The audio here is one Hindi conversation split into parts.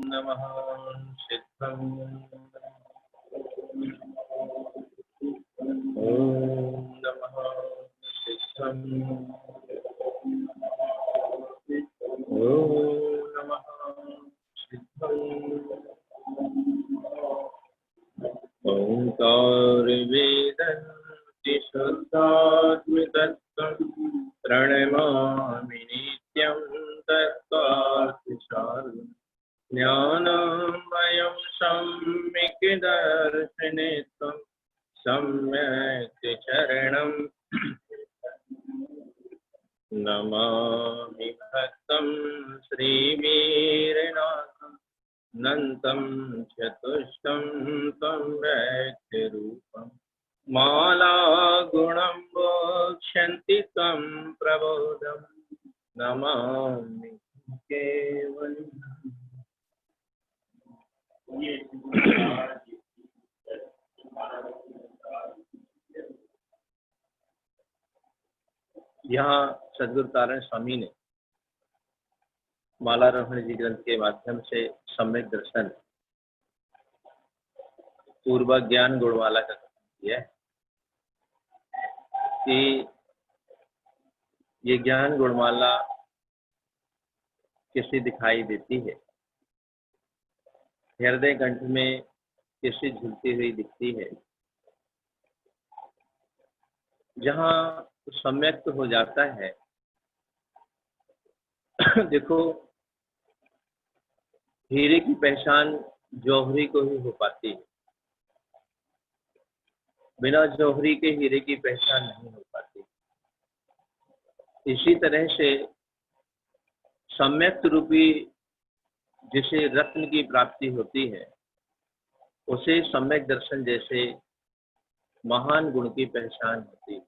नमः सिद्धम् ॐ नमः सिद्धम् ॐ नमः सिद्धम् ओंकारवेदन्ति शुद्धात्मतत्त्वं प्रणमामि नित्यं तत्त्वार्थसारम् ज्ञानमयं सम्यक् दर्शनेत्वं सम्यक् चरणं नमामि भक्तं श्रीवीरनाथं नन्तं चतुष्टं तं व्यक्तिरूपं मालागुणं मोक्षन्ति तं प्रबोधं नमामि केवलम्। यहाँ सद्गुरु तारण स्वामी ने मालारोहण जी ग्रंथ के माध्यम से सम्यक दर्शन पूर्व ज्ञान गुणमाला का कथन किया है कि ये ज्ञान गुणमाला कैसे दिखाई देती है, हृदय कंठ में कैसे झूलती हुई दिखती है। जहाँ सम्यक्त हो जाता है देखो, हीरे की पहचान जौहरी को ही हो पाती है, बिना जौहरी के हीरे की पहचान नहीं हो पाती। इसी तरह से सम्यक्त रूपी जिसे रत्न की प्राप्ति होती है उसे सम्यक दर्शन जैसे महान गुण की पहचान होती है,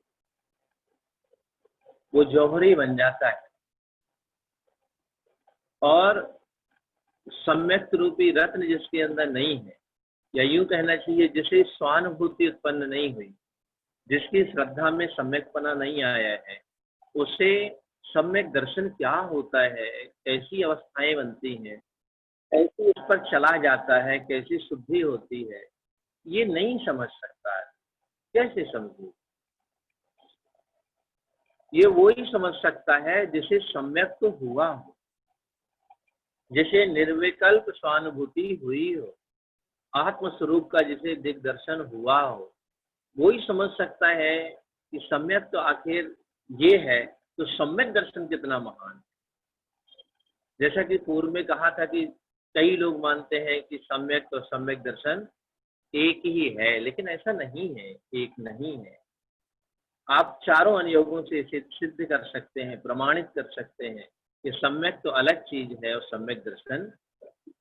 वो जौहरी बन जाता है। और सम्यक्त रूपी रत्न जिसके अंदर नहीं है, या यूं कहना चाहिए जिसे स्वानुभूति उत्पन्न नहीं हुई, जिसकी श्रद्धा में सम्यकपना नहीं आया है, उसे सम्यक दर्शन क्या होता है, कैसी अवस्थाएं बनती हैं, कैसे उस पर चला जाता है, कैसी शुद्धि होती है, ये नहीं समझ सकता है। कैसे समझे? ये वो ही समझ सकता है जिसे सम्यक तो हुआ हो, जिसे निर्विकल्प स्वानुभूति हुई हो, आत्मस्वरूप का जिसे दिग्दर्शन हुआ हो, वो ही समझ सकता है कि सम्यक तो आखिर ये है, तो सम्यक दर्शन कितना महान है। जैसा कि पूर्व में कहा था कि कई लोग मानते हैं कि सम्यक तो सम्यक दर्शन एक ही है, लेकिन ऐसा नहीं है, एक नहीं है। आप चारों अनुयोगों से इसे सिद्ध कर सकते हैं, प्रमाणित कर सकते हैं कि सम्यक तो अलग चीज है और सम्यक दर्शन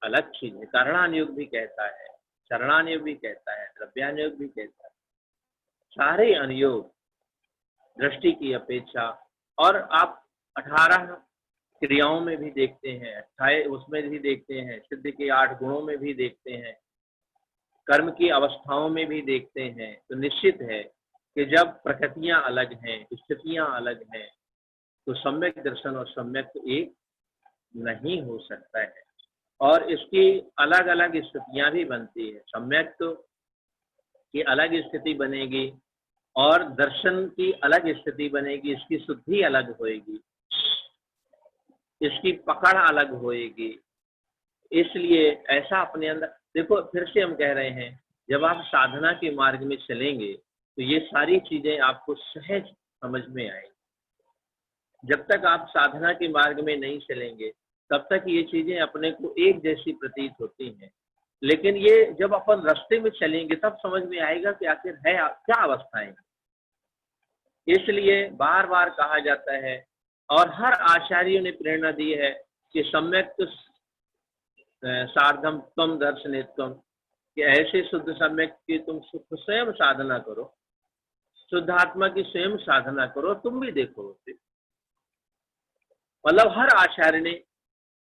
अलग चीज है। कारणानुयोग भी कहता है, चरणानुयोग भी कहता है, द्रव्यानुयोग भी कहता है। सारे अनुयोग दृष्टि की अपेक्षा, और आप 18 क्रियाओं में भी देखते हैं, 28 उसमें भी देखते हैं, सिद्ध के 8 गुणों में भी देखते हैं, कर्म की अवस्थाओं में भी देखते हैं, तो निश्चित है कि जब प्रकृतियां अलग हैं, स्थितियां अलग हैं, तो सम्यक दर्शन और सम्यक एक नहीं हो सकता है। और इसकी अलग अलग स्थितियां भी बनती है। सम्यक की अलग स्थिति बनेगी और दर्शन की अलग स्थिति बनेगी, इसकी शुद्धि अलग होएगी, इसकी पकड़ अलग होएगी। इसलिए ऐसा अपने अंदर देखो, फिर से हम कह रहे हैं, जब आप साधना के मार्ग में चलेंगे तो ये सारी चीजें आपको सहज समझ में आएंगी। जब तक आप साधना के मार्ग में नहीं चलेंगे तब तक ये चीजें अपने को एक जैसी प्रतीत होती हैं, लेकिन ये जब अपन रास्ते में चलेंगे तब समझ में आएगा कि आखिर है क्या अवस्थाएं। इसलिए बार बार कहा जाता है और हर आचार्यों ने प्रेरणा दी है कि सम्यक सार्धम त्वम दर्शनेत्वम, कि ऐसे शुद्ध सम्यक की तुम स्वयं साधना करो, शुद्ध आत्मा की स्वयं साधना करो, तुम भी देखो उसे। मतलब हर आचार्य ने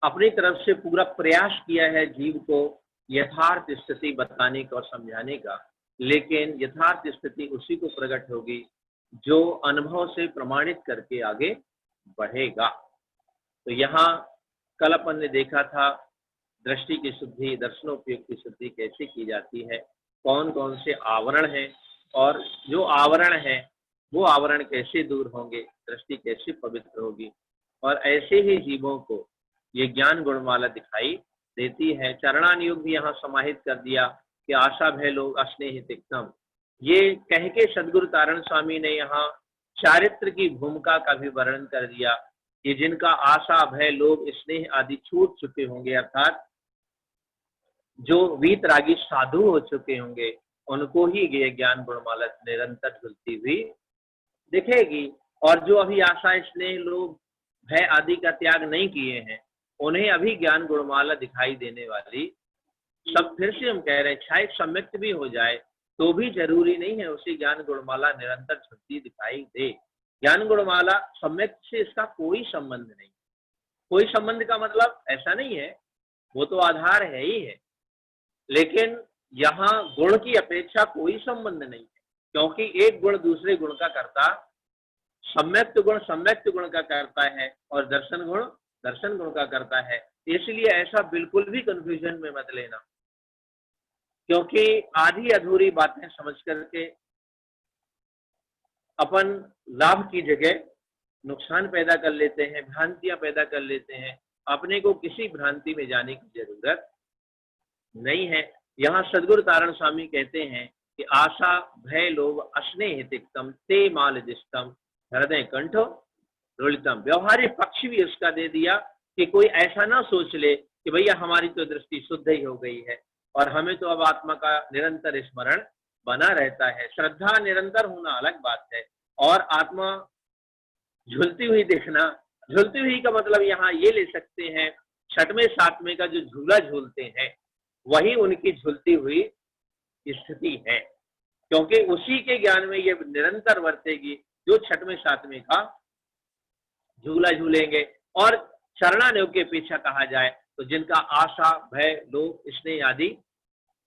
अपनी तरफ से पूरा प्रयास किया है जीव को यथार्थ स्थिति बताने का और समझाने का, लेकिन यथार्थ स्थिति उसी को प्रकट होगी जो अनुभव से प्रमाणित करके आगे बढ़ेगा। तो यहाँ कल अपन ने देखा था दृष्टि की शुद्धि, दर्शनोपयोग की शुद्धि कैसे की जाती है, कौन कौन से आवरण हैं, और जो आवरण है वो आवरण कैसे दूर होंगे, दृष्टि कैसे पवित्र होगी। और ऐसे ही जीवों को ये ज्ञान गुणमाला दिखाई देती है। चरणानुयोग भी यहाँ समाहित कर दिया कि आशा भय लोभ अस्नेह तिक्तम। ये कह के सदगुरु तारण स्वामी ने यहाँ चारित्र की भूमिका का भी वर्णन कर दिया कि जिनका आशा भय लोभ स्नेह आदि छूट चुके होंगे, अर्थात जो वीतरागी साधु हो चुके होंगे, उनको ही ये ज्ञान गुणमाला निरंतर झुलती हुई दिखेगी। और जो अभी आशा स्नेह लोभ भय आदि का त्याग नहीं किए हैं, उन्हें अभी ज्ञान गुणमाला दिखाई देने वाली। सब फिर से हम कह रहे हैं, शायद सम्यक्त भी हो जाए तो भी जरूरी नहीं है उसी ज्ञान गुणमाला निरंतर झुलती दिखाई दे। ज्ञान गुणमाला सम्यक्त से इसका कोई संबंध नहीं। कोई संबंध का मतलब ऐसा नहीं है, वो तो आधार है ही है, लेकिन यहाँ गुण की अपेक्षा कोई संबंध नहीं है, क्योंकि एक गुण दूसरे गुण का कर्ता, सम्यक्त गुण का करता है और दर्शन गुण का करता है। इसलिए ऐसा बिल्कुल भी कंफ्यूजन में मत लेना, क्योंकि आधी अधूरी बातें समझ करके अपन लाभ की जगह नुकसान पैदा कर लेते हैं, भ्रांतियां पैदा कर लेते हैं। अपने को किसी भ्रांति में जाने की जरूरत नहीं है। यहाँ सदगुरु तारण स्वामी कहते हैं कि आशा भय लोभ अस्नेह तिक्तम ते मालदिष्टम हृदय कंठो रोलितम। व्यवहारिक पक्ष भी उसका दे दिया कि कोई ऐसा ना सोच ले कि भैया हमारी तो दृष्टि शुद्ध ही हो गई है और हमें तो अब आत्मा का निरंतर स्मरण बना रहता है। श्रद्धा निरंतर होना अलग बात है, और आत्मा झूलती हुई देखना, झूलती हुई का मतलब यहाँ ये ले सकते हैं, छठवें सातवें का जो झूला झूलते हैं वही उनकी झूलती हुई स्थिति है, क्योंकि उसी के ज्ञान में ये निरंतर वर्तेगी जो छठवें सातवें का झूला झूलेंगे। और चरणानुयोग के पीछे कहा जाए तो जिनका आशा भय लोभ स्नेह आदि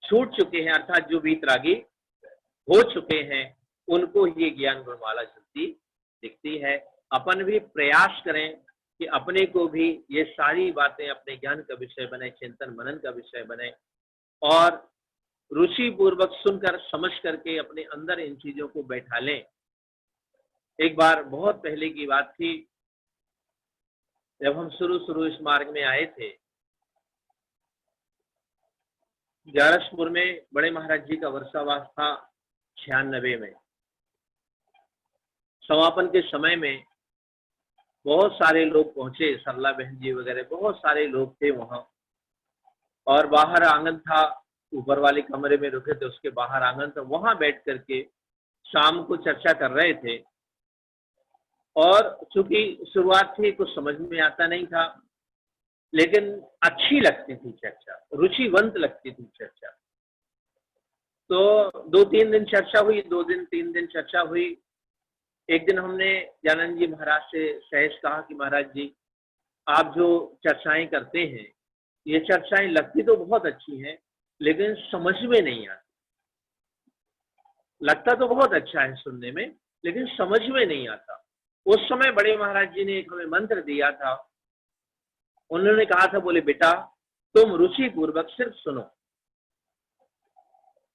छूट चुके हैं, अर्थात जो वीतरागी हो चुके हैं, उनको ये ज्ञान गुणमाला झूलती दिखती है। अपन भी प्रयास करें कि अपने को भी ये सारी बातें अपने ज्ञान का विषय बने, चिंतन मनन का विषय बने, और रुचि पूर्वक सुनकर समझ करके अपने अंदर इन चीजों को बैठा लें। एक बार बहुत पहले की बात थी, जब हम शुरू इस मार्ग में आए थे, ग्यारसपुर में बड़े महाराज जी का वर्षावास था 96 में। समापन के समय में बहुत सारे लोग पहुंचे, सरला बहन जी वगैरह बहुत सारे लोग थे वहां, और बाहर आंगन था, ऊपर वाले कमरे में रुके थे, उसके बाहर आंगन था, वहां बैठ करके शाम को चर्चा कर रहे थे। और चूंकि शुरुआत थी कुछ समझ में आता नहीं था, लेकिन अच्छी लगती थी चर्चा, रुचिवंत लगती थी चर्चा। तो 2-3 दिन चर्चा हुई, 2 दिन 3 दिन चर्चा हुई। एक दिन हमने ज्ञानंद जी महाराज से सहज कहा कि महाराज जी, आप जो चर्चाएं करते हैं, ये चर्चाएं लगती तो बहुत अच्छी हैं, लेकिन समझ में नहीं आती। लगता तो बहुत अच्छा है सुनने में, लेकिन समझ में नहीं आता। उस समय बड़े महाराज जी ने एक हमें मंत्र दिया था। उन्होंने कहा था, बोले बेटा तुम रुचि पूर्वक सिर्फ सुनो।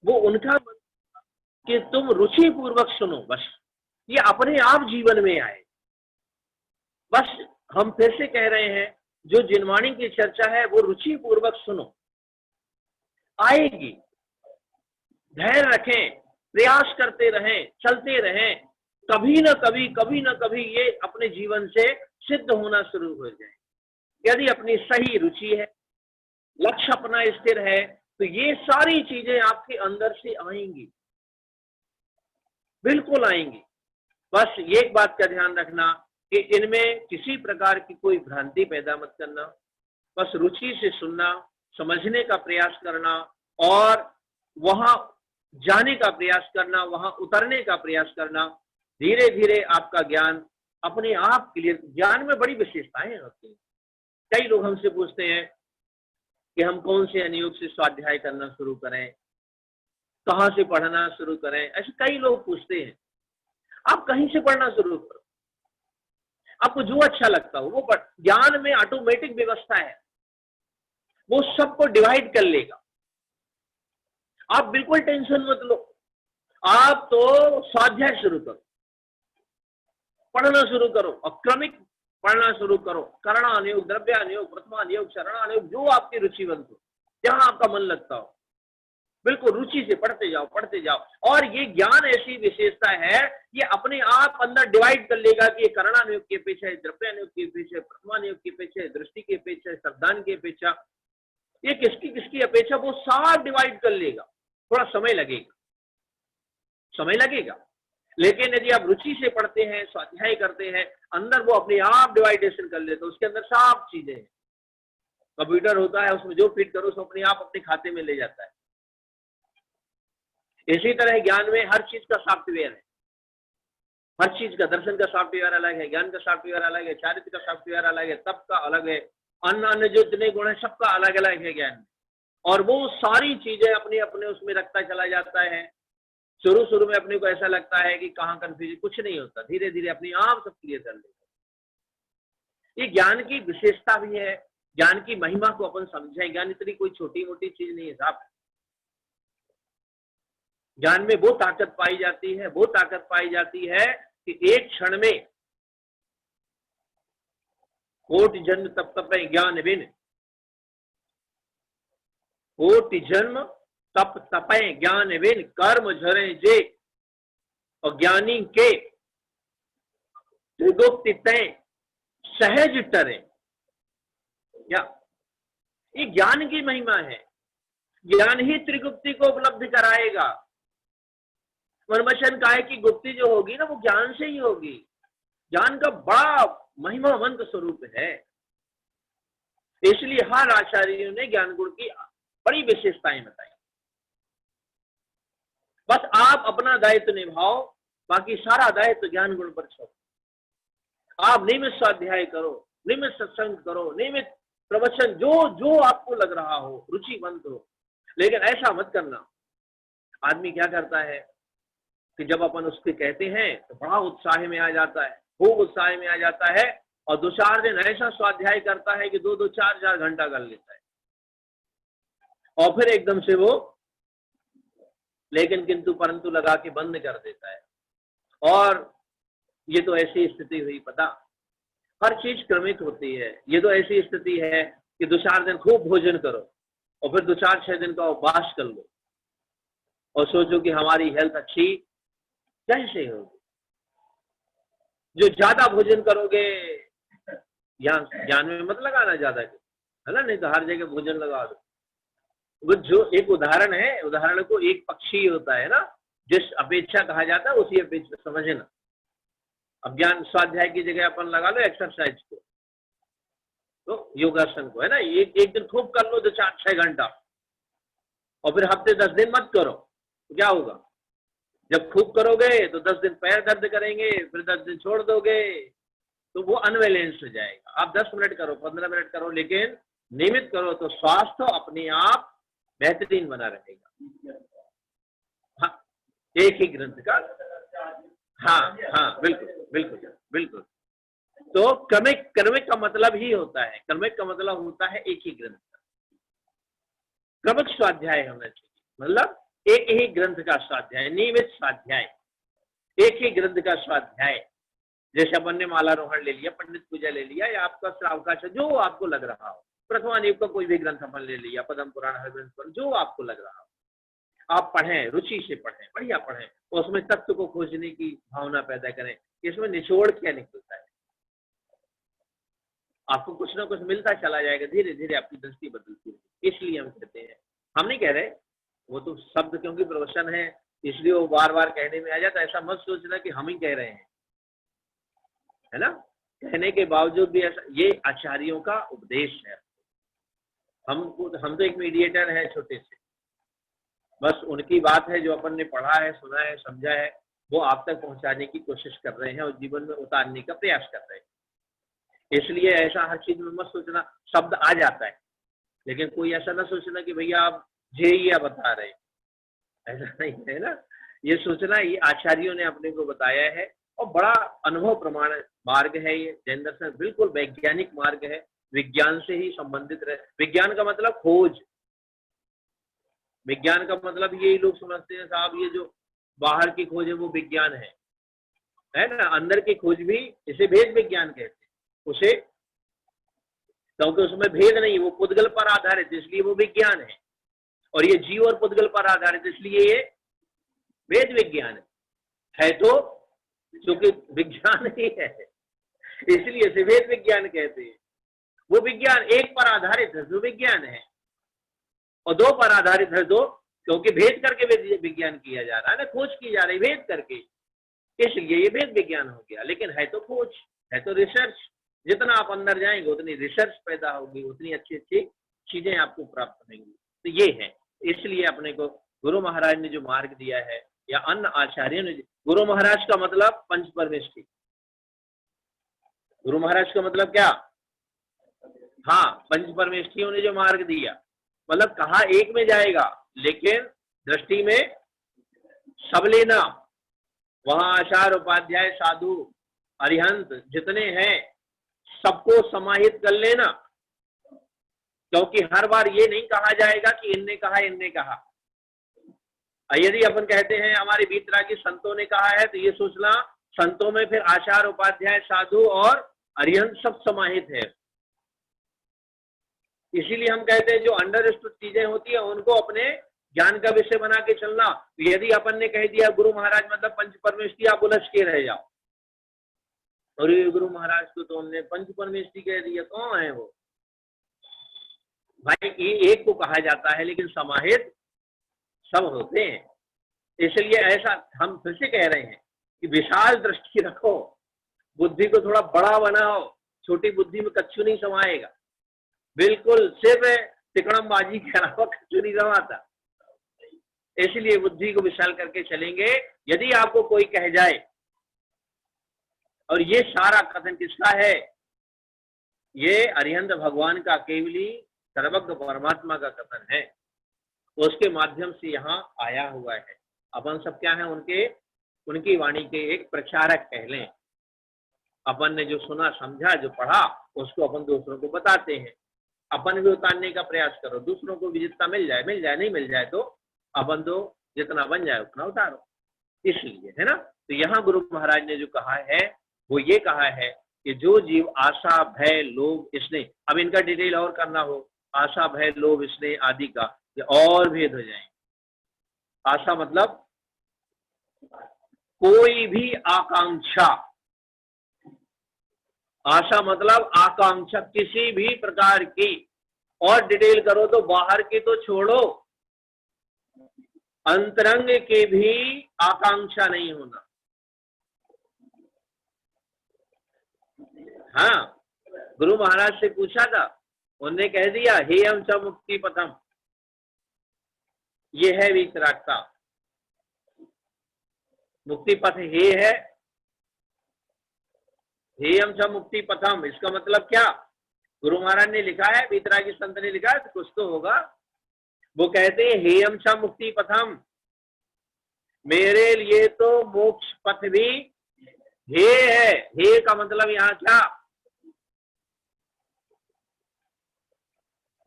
वो उनका मंत्र कि तुम रुचि पूर्वक सुनो, बस ये अपने आप जीवन में आए। बस हम फिर से कह रहे हैं, जो जिनवाणी की चर्चा है वो रुचि पूर्वक सुनो, आएगी। धैर्य रखें, प्रयास करते रहें, चलते रहें, कभी न कभी ये अपने जीवन से सिद्ध होना शुरू हो जाए। यदि अपनी सही रुचि है, लक्ष्य अपना स्थिर है, तो ये सारी चीजें आपके अंदर से आएंगी, बिल्कुल आएंगी। बस एक बात का ध्यान रखना कि इनमें किसी प्रकार की कोई भ्रांति पैदा मत करना। बस रुचि से सुनना, समझने का प्रयास करना, और वहां जाने का प्रयास करना, वहां उतरने का प्रयास करना। धीरे धीरे आपका ज्ञान अपने आप क्लियर। ज्ञान में बड़ी विशेषताएं होती हैं। कई लोग हमसे पूछते हैं कि हम कौन से अनुयोग से स्वाध्याय करना शुरू करें, कहां से पढ़ना शुरू करें, ऐसे कई लोग पूछते हैं। आप कहीं से पढ़ना शुरू करो, आपको जो अच्छा लगता हो वो पढ़। ज्ञान में ऑटोमेटिक व्यवस्था है। वो सबको डिवाइड कर लेगा। आप बिल्कुल टेंशन मत लो, आप तो स्वाध्याय शुरू करो, पढ़ना शुरू करो और क्रमिक पढ़ना शुरू करो। करणानुयोग, द्रव्यानुयोग, प्रथमानुयोग, शरणानुयोग, जो आपकी रुचिवंत हो, जहां आपका मन लगता हो, बिल्कुल रुचि से पढ़ते जाओ, पढ़ते जाओ। और ये ज्ञान ऐसी विशेषता है, ये अपने आप अंदर डिवाइड कर लेगा कि ये करणानुयोग की अपेक्षा है, द्रव्यानुयोग की अपेक्षा है, प्रथमानुयोग की अपेक्षा है, दृष्टि की अपेक्षा है, शब्दान की अपेक्षा, ये किसकी किसकी अपेक्षा, वो साफ डिवाइड कर लेगा। थोड़ा समय लगेगा, समय लगेगा, लेकिन यदि आप रुचि से पढ़ते हैं, स्वाध्याय करते हैं, अंदर वो अपने आप डिवाइडेशन कर लेते, उसके अंदर साफ चीजें हैं। कंप्यूटर होता है, उसमें जो फीड करो उसको अपने आप अपने खाते में ले जाता है। इसी तरह ज्ञान में हर चीज का सॉफ्टवेयर है, हर चीज का, दर्शन का सॉफ्टवेयर अलग है, ज्ञान का सॉफ्टवेयर अलग है, चारित्र का सॉफ्टवेयर अलग है, तप का अलग है, अन्य अन्य जो इतने गुण है सबका अलग अलग है ज्ञान में। और वो सारी चीजें अपने अपने उसमें रखता चला जाता है। शुरू शुरू में अपने को ऐसा लगता है कि कहाँ कंफ्यूजन, कुछ नहीं होता, धीरे धीरे अपने आप सब क्लियर कर लेता। ये ज्ञान की विशेषता भी है, ज्ञान की महिमा को अपन समझें। ज्ञान इतनी कोई छोटी मोटी चीज नहीं है साहब। ज्ञान में वो ताकत पाई जाती है, वो ताकत पाई जाती है कि एक क्षण में कोटि जन्म तप तपे ज्ञान बिन, कोटि जन्म तप तपे ज्ञान बिन, कर्म झरे जे और ज्ञानी के त्रिगुप्ति तय सहज टरे। या ये ज्ञान की महिमा है, ज्ञान ही त्रिगुप्ति को उपलब्ध कराएगा। मनवचन का है कि गुप्ति जो होगी ना, वो ज्ञान से ही होगी। ज्ञान का बड़ा महिमावंत स्वरूप है, इसलिए हर आचार्यों ने ज्ञान गुण की बड़ी विशेषताएं बताई। बस आप अपना दायित्व निभाओ, बाकी सारा दायित्व ज्ञान गुण पर छोड़ो। आप नियमित स्वाध्याय करो, नियमित सत्संग करो, नियमित प्रवचन, जो जो आपको लग रहा हो, रुचिवंत हो। लेकिन ऐसा मत करना, आदमी क्या करता है कि जब अपन उसके कहते हैं तो बड़ा उत्साह में आ जाता है, खूब उत्साह में आ जाता है, और 2-4 दिन ऐसा स्वाध्याय करता है कि 2-2, 4-4 घंटा कर लेता है, और फिर एकदम से वो लेकिन किंतु परंतु लगा के बंद कर देता है। और ये तो ऐसी स्थिति हुई, पता, हर चीज क्रमिक होती है। ये तो ऐसी स्थिति है कि 2-4 दिन खूब भोजन करो और फिर 2-4-6 दिन का उपवास कर लो और सोचो कि हमारी हेल्थ अच्छी कैसे होगी। जो ज्यादा भोजन करोगे, ज्ञान में मत लगाना ज्यादा, है ना, नहीं तो हर जगह भोजन लगा दो। वो जो एक उदाहरण है, उदाहरण को एक पक्षी होता है ना, जिस अपेक्षा कहा जाता है उसी अपेक्षा समझना। अब ज्ञान स्वाध्याय की जगह अपन लगा लो एक्सरसाइज को, तो योगासन को, है ना, एक दिन खूब कर लो 4-6 घंटा, और फिर हफ्ते 10 दिन मत करो, तो क्या होगा? जब खूब करोगे तो 10 दिन पैर दर्द करेंगे, फिर 10 दिन छोड़ दोगे, तो वो अनबैलेंस हो जाएगा। आप 10 मिनट करो, 15 मिनट करो, लेकिन नियमित करो तो स्वास्थ्य अपने आप बेहतरीन बना रहेगा। हाँ, एक ही ग्रंथ का, हाँ हाँ, बिल्कुल बिल्कुल बिल्कुल। तो क्रमिक का मतलब ही होता है, क्रमिक का मतलब होता है एक ही ग्रंथ का। क्रमिक स्वाध्याय होना चाहिए, मतलब एक ही ग्रंथ का स्वाध्याय, नियमित स्वाध्याय, एक ही ग्रंथ का स्वाध्याय। जैसे अपन ने मालारोहण ले लिया, पंडित पूजा ले लिया, या आपका श्रावकाश, जो आपको लग रहा हो, प्रथमानुयोग का कोई भी ग्रंथ अपन ले लिया, पद्म पुराण, हरिवंश पुराण, जो आपको लग रहा हो, आप पढ़ें, रुचि से पढ़ें, बढ़िया पढ़ें, और उसमें तत्व को खोजने की भावना पैदा करें। इसमें निचोड़ क्या निकलता है, आपको कुछ ना कुछ मिलता चला जाएगा, धीरे धीरे आपकी दृष्टि बदलती है। इसलिए हम कहते हैं, हम नहीं कह रहे, वो तो शब्द क्योंकि प्रवचन है इसलिए वो बार बार कहने में आ जाता है। ऐसा मत सोचना कि हम ही कह रहे हैं, है ना, कहने के बावजूद भी ऐसा, ये आचार्यों का उपदेश है। हम तो एक मीडिएटर है छोटे से, बस उनकी बात है जो अपन ने पढ़ा है, सुना है, समझा है, वो आप तक पहुंचाने की कोशिश कर रहे हैं और जीवन में उतारने का प्रयास कर रहे हैं। इसलिए ऐसा हर चीज में मत सोचना, शब्द आ जाता है, लेकिन कोई ऐसा ना सोचना कि भैया आप जे बता रहे हैं, ऐसा नहीं है ना। ये सोचना ये आचार्यों ने अपने को बताया है, और बड़ा अनुभव प्रमाण मार्ग है ये। जैन दर्शन बिल्कुल वैज्ञानिक मार्ग है, विज्ञान से ही संबंधित रहे। विज्ञान का मतलब खोज, विज्ञान का मतलब यही लोग समझते हैं साहब ये जो बाहर की खोज है वो विज्ञान है ना, अंदर की खोज भी इसे भेद विज्ञान कहते हैं उसे, क्योंकि उसमें भेद नहीं, वो पुद्गल पर आधारित इसलिए वो विज्ञान है, और ये जीव और पुद्गल पर आधारित इसलिए ये भेद विज्ञान है तो क्योंकि विज्ञान ही है इसलिए इसे भेद विज्ञान कहते हैं। वो विज्ञान एक पर आधारित है जो विज्ञान है, और दो पर आधारित है दो, क्योंकि भेद करके विज्ञान किया जा रहा है ना, खोज की जा रही भेद करके, इसलिए ये भेद विज्ञान हो गया। लेकिन है तो खोज, है तो रिसर्च, जितना आप अंदर जाएंगे उतनी रिसर्च पैदा होगी, उतनी अच्छी अच्छी चीजें आपको प्राप्त होंगी। तो ये है, इसलिए अपने को गुरु महाराज ने जो मार्ग दिया है या अन्य आचार्यों ने, गुरु महाराज का मतलब पंच परमेष्ठी, गुरु महाराज का मतलब क्या, हाँ पंच परमेष्ठियों ने जो मार्ग दिया, मतलब कहा एक में जाएगा लेकिन दृष्टि में सब लेना, वहां आचार्य उपाध्याय साधु अरिहंत जितने हैं सबको समाहित कर लेना, क्योंकि हर बार ये नहीं कहा जाएगा कि इनने कहा इनने कहा। यदि अपन कहते हैं हमारे वीतरागी संतों ने कहा है, तो ये सोचना संतों में फिर आचार्य उपाध्याय साधु और अरिहंत सब समाहित है। इसीलिए हम कहते हैं जो अंडरस्टूड चीजें होती है उनको अपने ज्ञान का विषय बना के चलना। यदि अपन ने कह दिया गुरु महाराज मतलब पंच परमेष्ठी, आप उलझ के रह जाओ, और ये गुरु महाराज को तो हमने पंच परमेष्ठी कह दिया, कौन है वो भाई? एक को कहा जाता है लेकिन समाहित सब होते हैं। इसलिए ऐसा हम फिर से कह रहे हैं कि विशाल दृष्टि रखो, बुद्धि को थोड़ा बड़ा बनाओ, छोटी बुद्धि में कच्चू नहीं समाएगा, बिल्कुल सिर्फ तिकड़मबाजी के अलावा कच्चू नहीं समाता। इसलिए बुद्धि को विशाल करके चलेंगे। यदि आपको कोई कह जाए, और ये सारा कथन किसका है, ये अरिहंत भगवान का, केवली सर्वज्ञ परमात्मा का कथन है, उसके माध्यम से यहाँ आया हुआ है। अपन सब क्या है, उनकी वाणी के एक प्रचारक कह लें। अपन ने जो सुना समझा जो पढ़ा उसको अपन दूसरों को बताते हैं। अपन भी उतारने का प्रयास करो, दूसरों को भी जितना मिल जाए नहीं मिल जाए तो अपन तो जितना बन जाए उतना उतारो, इसलिए है ना। तो यहाँ गुरु महाराज ने जो कहा है वो ये कहा है कि जो जीव आशा भय लोभ स्नेह, अब इनका डिटेल और करना हो, आशा भय लोभ स्नेह आदि का ये और भेद हो जाए। आशा मतलब कोई भी आकांक्षा, आशा मतलब आकांक्षा किसी भी प्रकार की, और डिटेल करो तो बाहर की तो छोड़ो, अंतरंग की भी आकांक्षा नहीं होना। हाँ, गुरु महाराज से पूछा था, उन्होंने कह दिया हे हम च मुक्ति पथम, ये है वीतरागता, मुक्ति पथ हे है, हेयम च मुक्ति पथम। इसका मतलब क्या, गुरु महाराज ने लिखा है, वीतरागी संत ने लिखा है, तो कुछ तो होगा। वो कहते हैं हेयम च मुक्ति पथम, मेरे लिए तो मोक्ष पथ भी हे है। हे का मतलब यहाँ क्या,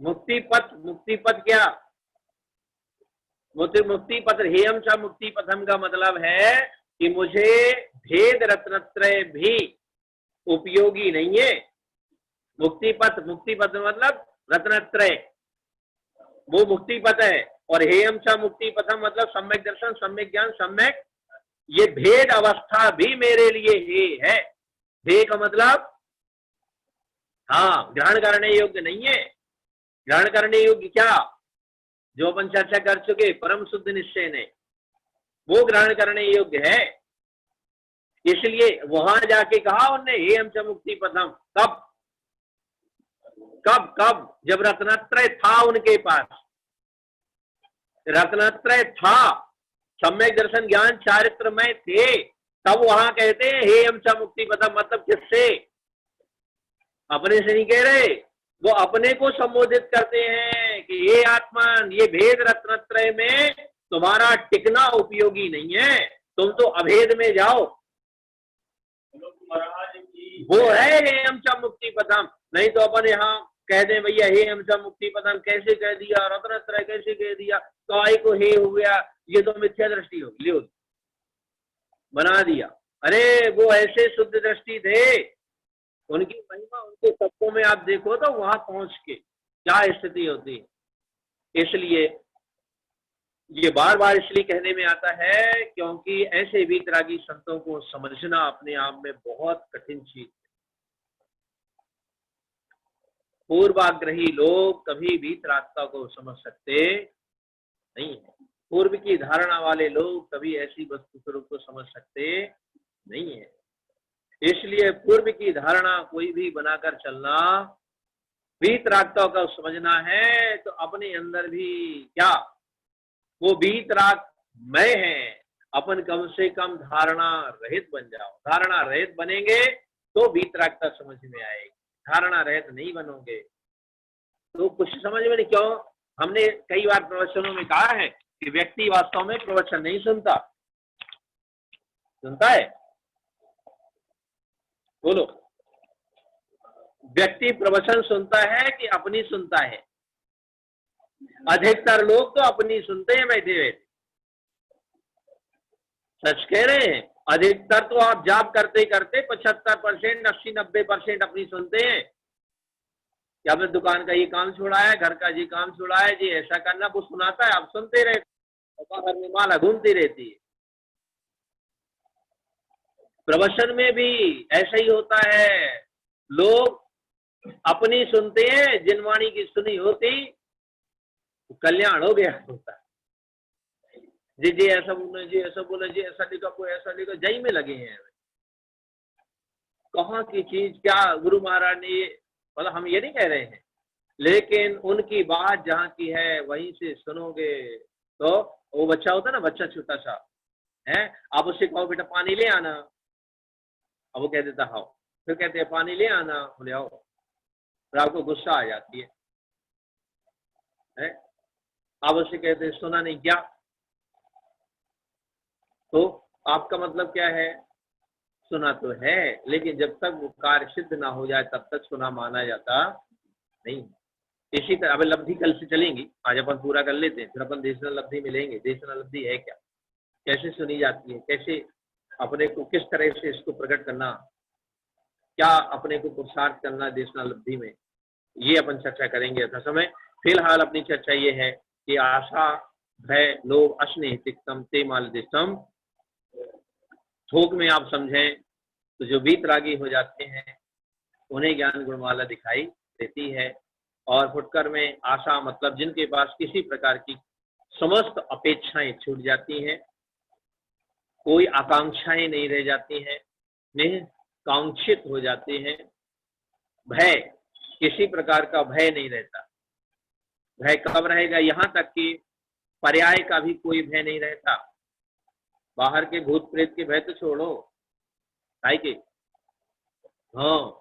मुक्ति पथ, मुक्ति पथ क्या, मुक्ति पथ, हेयम च मुक्ति पथम का मतलब है कि मुझे भेद रत्नत्रय भी उपयोगी नहीं है। मुक्ति पथ मतलब रत्नत्रय, वो मुक्ति पथ है। और हेयम च मुक्ति पथम मतलब सम्यक दर्शन, सम्यक ज्ञान, सम्यक, ये भेद अवस्था भी मेरे लिए हे है। हे का मतलब हाँ, ग्रहण करने योग्य नहीं है। ग्रहण करने योग्य क्या, जो अपन चर्चा कर चुके परम शुद्ध निश्चय ने, वो ग्रहण करने योग्य है। इसलिए वहां जाके कहा उनने हे हम च मुक्ति पथम, कब कब कब, जब रत्नत्रय था उनके पास, रत्नत्रय था, सम्यक दर्शन ज्ञान चारित्र में थे, तब वहां कहते हैं हे हम च मुक्ति पथम। मतलब किससे, अपने से नहीं कह रहे, वो अपने को संबोधित करते हैं कि ये आत्मान, ये भेद रत्नत्रय में तुम्हारा टिकना उपयोगी नहीं है, तुम तो अभेद में जाओ। वो है हेयम च मुक्ति पथम, नहीं तो अपन यहाँ कह दें भैया हे हमसा मुक्ति पतन कैसे कह दिया, रत्नत्रय कैसे कह दिया, तो आई को हे हो गया, ये तो मिथ्या दृष्टि होगी, लियो बना दिया। अरे वो ऐसे शुद्ध दृष्टि थे, उनकी महिमा उनके शब्दों में आप देखो तो वहां पहुंच के क्या स्थिति होती है। इसलिए ये बार बार इसलिए कहने में आता है क्योंकि ऐसे वीतरागी संतों को समझना अपने आप में बहुत कठिन चीज है। पूर्वाग्रही लोग कभी वीतरागता को समझ सकते नहीं है। पूर्व की धारणा वाले लोग कभी ऐसी वस्तु स्वरूप को समझ सकते नहीं है। इसलिए पूर्व की धारणा कोई भी बनाकर चलना, वीतरागता को समझना है तो अपने अंदर भी क्या वो वीतराग मैं है, अपन कम से कम धारणा रहित बन जाओ। धारणा रहित बनेंगे तो वीतरागता समझ में आएगी, धारणा रहित नहीं बनोगे तो कुछ समझ में नहीं। क्यों? हमने कई बार प्रवचनों में कहा है कि व्यक्ति वास्तव में प्रवचन नहीं सुनता, सुनता है? बोलो। व्यक्ति प्रवचन सुनता है कि अपनी सुनता है? अधिकतर लोग तो अपनी सुनते हैं बैठे बैठे। सच कह रहे हैं, अधिकतर तो आप जाप करते करते 75%, 80-90% अपनी सुनते हैं कि आपने दुकान का ये काम छोड़ा है, घर का ये काम छोड़ा है, जी ऐसा करना, वो सुनाता है, आप सुनते रहते, बाहर में माला घूमती रहती है। प्रवचन में भी ऐसा ही होता है, लोग अपनी सुनते हैं, जिनवाणी की सुनी होती तो कल्याण हो गया होता। जी जी ऐसा बोले, जी ऐसा बोले, जी ऐसा लिखा, कोई ऐसा लिखा, जय में लगे हैं। कहाँ की चीज क्या गुरु महाराज ने, मतलब हम ये नहीं कह रहे हैं, लेकिन उनकी बात जहाँ की है वहीं से सुनोगे तो वो बच्चा होता है ना, बच्चा छोटा सा है, आप उससे कहो बेटा पानी ले आना, अब वो कह देता हाँ, फिर कहते हैं पानी ले आना, बोले आओ, फिर आपको गुस्सा आ जाती है? आप उससे कहते हैं सुना नहीं क्या, तो आपका मतलब क्या है? सुना तो है, लेकिन जब तक वो कार्य सिद्ध ना हो जाए तब तक सुना माना जाता नहीं। इसी तरह अब लब्धि कल से चलेंगी, आज अपन पूरा कर लेते हैं, फिर अपन देशनल लब्धि मिलेंगे। देशनल लब्धि है क्या, कैसे सुनी जाती है, कैसे अपने को किस तरह से इसको प्रकट करना, क्या अपने को पुरुषार्थ करना देशनल लब्धि में, ये अपन चर्चा करेंगे यथा समय। फिलहाल अपनी चर्चा ये है कि आशा भय लोभ अश्नेहितिकतम ते मालदिष्टम, थोक में आप समझें तो जो वीतरागी हो जाते हैं उन्हें ज्ञान गुणमाला दिखाई देती है, और फुटकर में आशा मतलब जिनके पास किसी प्रकार की समस्त अपेक्षाएं छूट जाती हैं, कोई आकांक्षाएं नहीं रह जाती हैं, निष्कांक्षित हो जाते हैं। भय, किसी प्रकार का भय नहीं रहता। भय कब रहेगा? यहाँ तक कि पर्याय का भी कोई भय नहीं रहता। बाहर के भूत प्रेत के भय तो छोड़ो, काय के, हाँ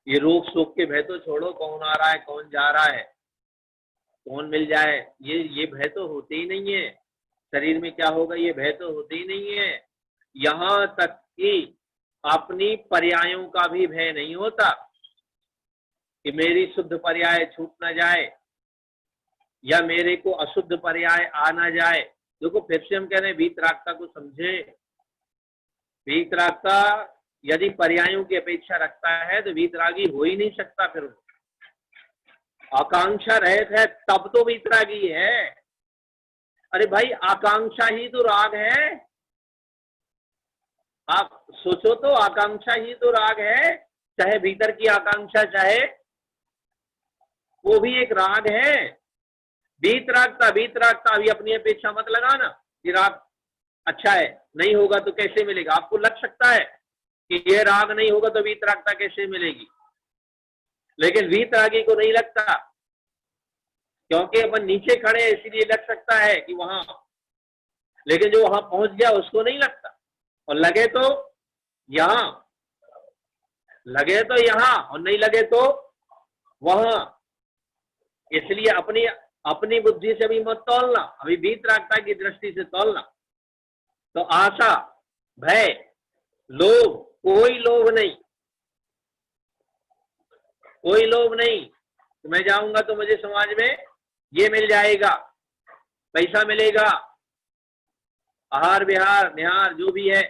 ये रोग शोक के भय तो छोड़ो, कौन आ रहा है कौन जा रहा है, कौन मिल जाए, ये भय तो होते ही नहीं है। शरीर में क्या होगा ये भय तो होते ही नहीं है। यहाँ तक कि अपनी पर्यायों का भी भय नहीं होता कि मेरी शुद्ध पर्याय छूट ना जाए या मेरे को अशुद्ध पर्याय आ ना जाए। देखो फिर से हम कह रहे हैं वीतरागता को समझे। वीतरागता यदि पर्यायों की अपेक्षा रखता है तो वीतरागी हो ही नहीं सकता। फिर आकांक्षा रहित है तब तो वीतरागी है। अरे भाई आकांक्षा ही तो राग है, आप सोचो तो, आकांक्षा ही तो राग है। चाहे भीतर की आकांक्षा चाहे वो भी एक राग है। वीतरागता अभी अपनी अपेक्षा मत लगाना कि राग अच्छा है, नहीं होगा तो कैसे मिलेगा। आपको लग सकता है कि ये राग नहीं होगा तो वीतरागता कैसे मिलेगी, लेकिन वीतरागी को नहीं लगता, क्योंकि अपन नीचे खड़े हैं इसीलिए लग सकता है कि वहां, लेकिन जो वहां पहुंच गया उसको नहीं लगता। और लगे तो यहां, लगे तो यहां और नहीं लगे तो वहां। इसलिए अपनी बुद्धि से भी मत तौलना, अभी वीतरागता की दृष्टि से तौलना। तो आशा भय लोभ, कोई लोभ नहीं। कोई लोभ नहीं कि मैं जाऊंगा तो मुझे समाज में ये मिल जाएगा, पैसा मिलेगा, आहार विहार निहार जो भी है,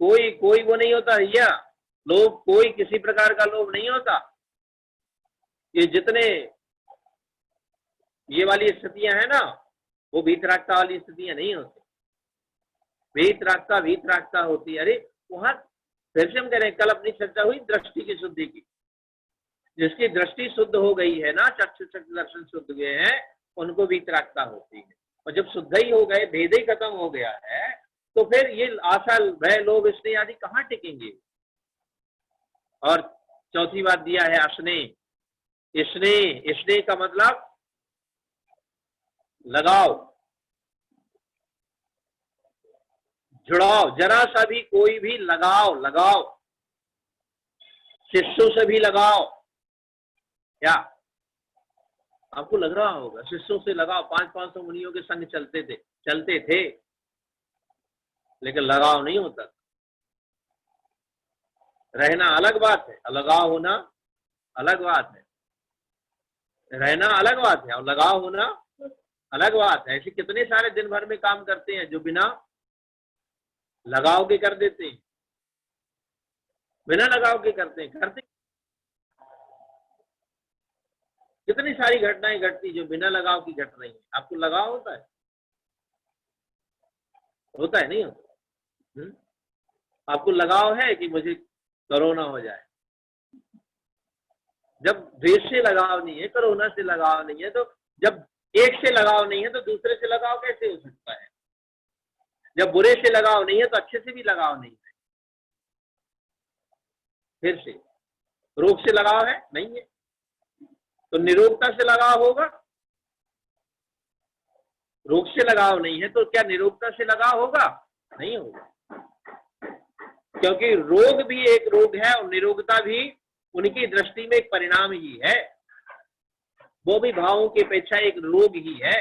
कोई कोई वो नहीं होता भैया। लोभ, कोई किसी प्रकार का लोभ नहीं होता। ये जितने ये वाली स्थितियां है ना, वो वीतरागता वाली स्थितियां नहीं होती। वीतरागता होती है। अरे वहां फिर से हम कह रहे हैं, कल अपनी चर्चा हुई दृष्टि की शुद्धि की। जिसकी दृष्टि शुद्ध हो गई है ना, चक्षु दर्शन शुद्ध हुए हैं, उनको वीतरागता होती है। और जब शुद्ध ही हो गए, भेद ही खत्म हो गया है, तो फिर ये आशा, भय, लोभ, स्नेह आदि कहाँ टिकेंगे। और चौथी बात दिया है स्नेह। स्नेह का मतलब लगाव, जुड़ाव, जरा सा भी कोई भी लगाव, शिष्यों से भी लगाव। क्या आपको लग रहा होगा शिष्यों से लगाव? 500 मुनियों के संग चलते थे, लेकिन लगाव नहीं होता। रहना अलग बात है, लगाव होना अलग बात है। रहना अलग बात है और लगाव होना अलग बात है। ऐसे कितने सारे दिन भर में काम करते हैं जो बिना लगाव के कर देते हैं, बिना लगाव के करते कितनी सारी घटनाएं घटती जो बिना लगाव की घट रही है। आपको लगाव होता है? नहीं होता। आपको लगाव है कि मुझे कोरोना हो जाए? जब देश से लगाव नहीं है, कोरोना से लगाव नहीं है, तो जब एक से लगाव नहीं है तो दूसरे से लगाव कैसे हो सकता है? जब बुरे से लगाव नहीं है तो अच्छे से भी लगाव नहीं है। फिर से रोग से लगाव है? नहीं है। तो निरोगता से लगाव होगा? रोग से लगाव नहीं है तो क्या निरोगता से लगाव होगा? नहीं होगा। क्योंकि रोग भी एक रोग है और निरोगता भी उनकी दृष्टि में एक परिणाम ही है। वो भी भावों की अपेक्षा एक रोग ही है।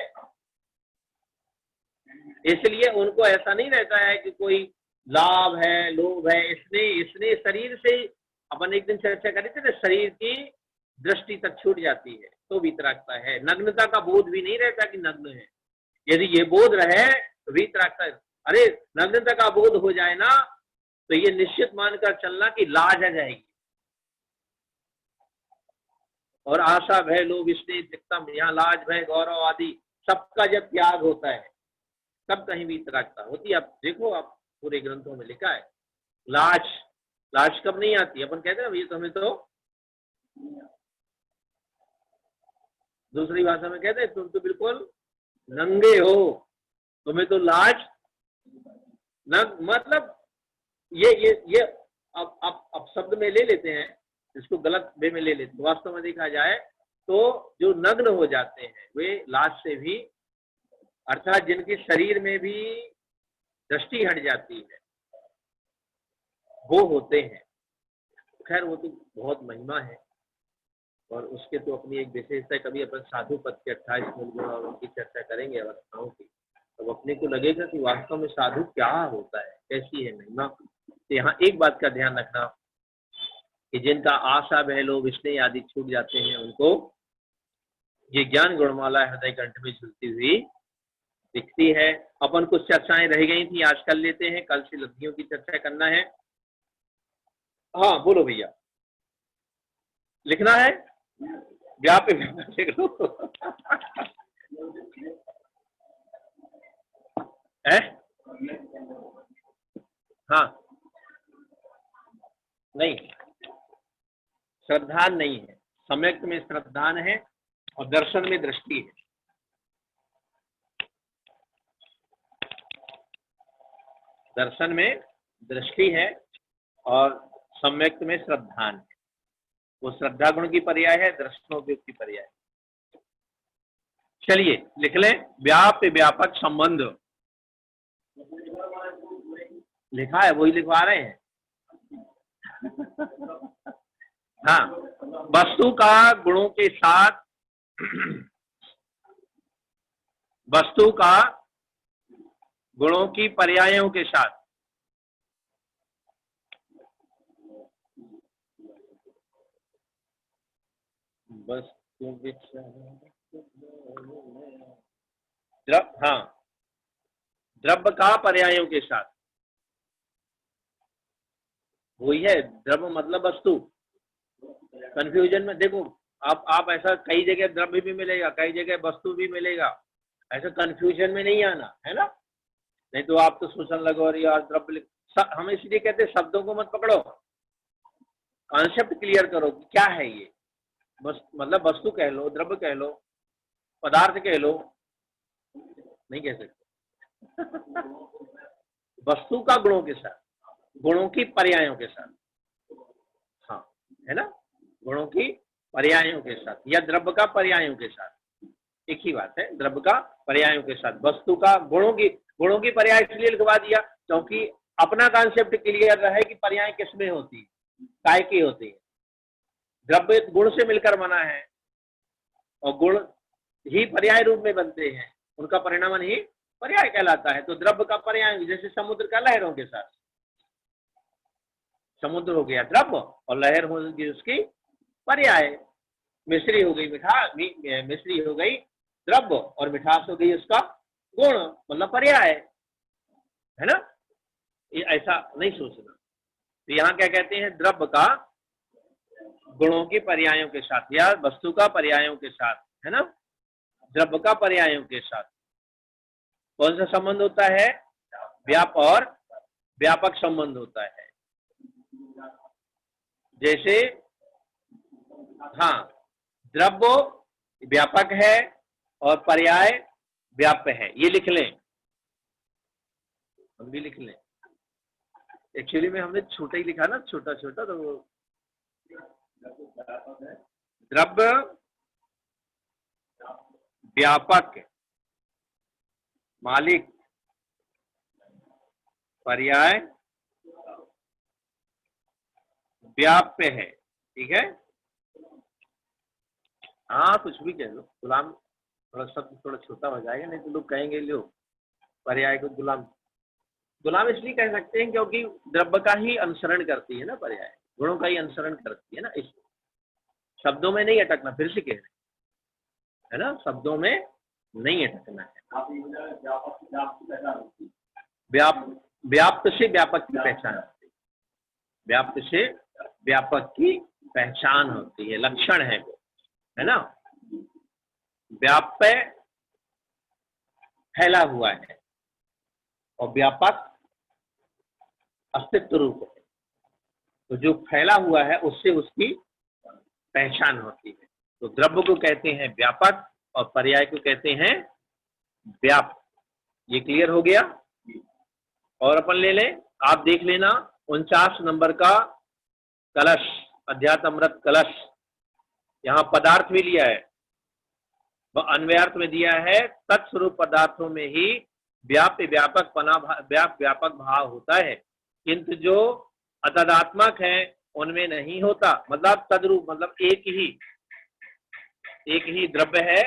इसलिए उनको ऐसा नहीं रहता है कि कोई लाभ है, लोभ है। इसने शरीर से, अपन एक दिन चर्चा करी थी ना, शरीर की दृष्टि तक छूट जाती है तो वीतरागता है। नग्नता का बोध भी नहीं रहता कि नग्न है। यदि ये बोध रहे तो वीतरागता। अरे नग्नता का बोध हो जाए ना तो ये निश्चित मानकर चलना कि लाज आ जाएगी। और आशा, भय, लोभ, स्नेह, तिक्तम, यहाँ लाज, भय, गौरव आदि सबका जब त्याग होता है तब कहीं वीतरागता होती है। आप देखो, आप पूरे ग्रंथों में लिखा है। लाज कब नहीं आती? अपन कहते हैं ना, ये तो हमें तो दूसरी भाषा में कहते हैं, तुम तो बिल्कुल नंगे हो, तुम्हें तो लाज मतलब ये अब शब्द में ले लेते हैं, इसको गलत वे में ले लेते हैं। वास्तव में देखा जाए तो जो नग्न हो जाते हैं वे लाज से भी, अर्थात जिनके शरीर में भी दृष्टि हट जाती है, वो होते हैं। खैर वो तो बहुत महिमा है और उसके तो अपनी एक विशेषता। कभी अपन साधु पद के 28 मूल गुण और उनकी चर्चा करेंगे अवस्थाओं की, तब अपने को लगेगा कि वास्तव में साधु क्या होता है, कैसी है महिमा। तो यहाँ एक बात का ध्यान रखना कि जिनका आशा, भय, लोभ, स्नेह आदि छूट जाते हैं, उनको ये ज्ञान गुणमाला हृदय कंठ में झूलती हुई दिखती है। अपन कुछ चर्चाएं रह गई थी, आज कर लेते हैं। कल से लब्धियों की चर्चा करना है। हाँ बोलो भैया, लिखना है? व्याप लिख लो। है? हाँ, नहीं, श्रद्धान नहीं है। सम्यक में श्रद्धान है और दर्शन में दृष्टि है। दर्शन में दृष्टि है और सम्यक में श्रद्धान है। वो श्रद्धा गुण की पर्याय है, दर्शनोपयोग की पर्याय। चलिए लिख लें। व्याप्य व्यापक संबंध लिखा है, वही लिखवा रहे हैं। हाँ, वस्तु का गुणों के साथ, वस्तु का गुणों की पर्यायों के साथ वस्तु द्रव, हाँ, द्रव्य का पर्यायों के साथ, वही है द्रव्य मतलब वस्तु। कंफ्यूजन में देखो, आप ऐसा कई जगह द्रव्य भी मिलेगा, कई जगह वस्तु भी मिलेगा, ऐसा कंफ्यूजन में नहीं आना है ना। नहीं तो आप तो सोचने लगो और यार द्रव्य, हम इसलिए कहते हैं शब्दों को मत पकड़ो, कॉन्सेप्ट क्लियर करो कि क्या है ये। बस मतलब वस्तु कह लो, द्रव्य कह लो, पदार्थ कह लो, नहीं कह सकते। वस्तु का गुणों के साथ, गुणों की पर्यायों के साथ, हाँ है ना, गुणों की पर्यायों के साथ या द्रव्य का पर्यायों के साथ, एक ही बात है। द्रव्य का पर्यायों के साथ, वस्तु का गुणों की पर्याय इसलिए लिखवा दिया क्योंकि अपना कॉन्सेप्ट क्लियर रहे कि पर्याय किसमें होती है, काय की होती है। द्रव्य गुण से मिलकर बना है और गुण ही पर्याय रूप में बनते हैं, उनका परिणामन ही पर्याय कहलाता है। तो द्रव्य का पर्याय जैसे समुद्र का लहरों के साथ, समुद्र हो गया द्रव्य और लहर होगी उसकी पर्याय। मिश्री हो गई मिश्री हो गई द्रव्य और मिठास हो गई उसका गुण, मतलब पर्याय है ना। ये ऐसा नहीं सोचना। तो यहाँ क्या कहते हैं, द्रव्य का गुणों की पर्यायों के साथ या वस्तु का पर्यायों के साथ, है ना, द्रव्य का पर्यायों के साथ कौन सा संबंध होता है, व्याप और व्यापक संबंध होता है। जैसे हाँ, द्रव्य व्यापक है और पर्याय व्याप्य है, ये लिख लें, हम भी लिख लें। एक्चुअली में हमने छोटा ही लिखा ना, छोटा छोटा, तो वो द्रव्य व्यापक मालिक पर्याय व्याप्य है, ठीक है। हाँ कुछ भी कह लो, गुलाम थोड़ा शब्द थोड़ा छोटा हो जाएगा, नहीं तो लोग कहेंगे लो पर्याय को गुलाम। गुलाम इसलिए कह सकते हैं क्योंकि द्रव्य का ही अनुसरण करती है ना पर्याय, गुणों का ही अनुसरण करती है ना, इस शब्दों में नहीं अटकना, फिर से कह रहे है ना, शब्दों में नहीं अटकना है। व्याप्त से व्यापक की पहचान होती है, व्याप्त से व्यापक की पहचान होती है, लक्षण है वो, है ना। व्याप्य फैला हुआ है और व्यापक अस्तित्व रूप है, तो जो फैला हुआ है उससे उसकी पहचान होती है। तो द्रव्य को कहते हैं व्यापक और पर्याय को कहते हैं व्याप्त। ये क्लियर हो गया। और अपन ले लें, आप देख लेना 49 नंबर का कलश, अध्यात्म अमृत कलश, यहाँ पदार्थ भी लिया है, वह अन्वयार्थ में दिया है, तत्स्वरूप पदार्थों में ही व्याप्य व्यापक व्यापक भाव होता है, किंतु जो अतदात्मक है उनमें नहीं होता। मतलब तद्रूप, मतलब एक ही द्रव्य है,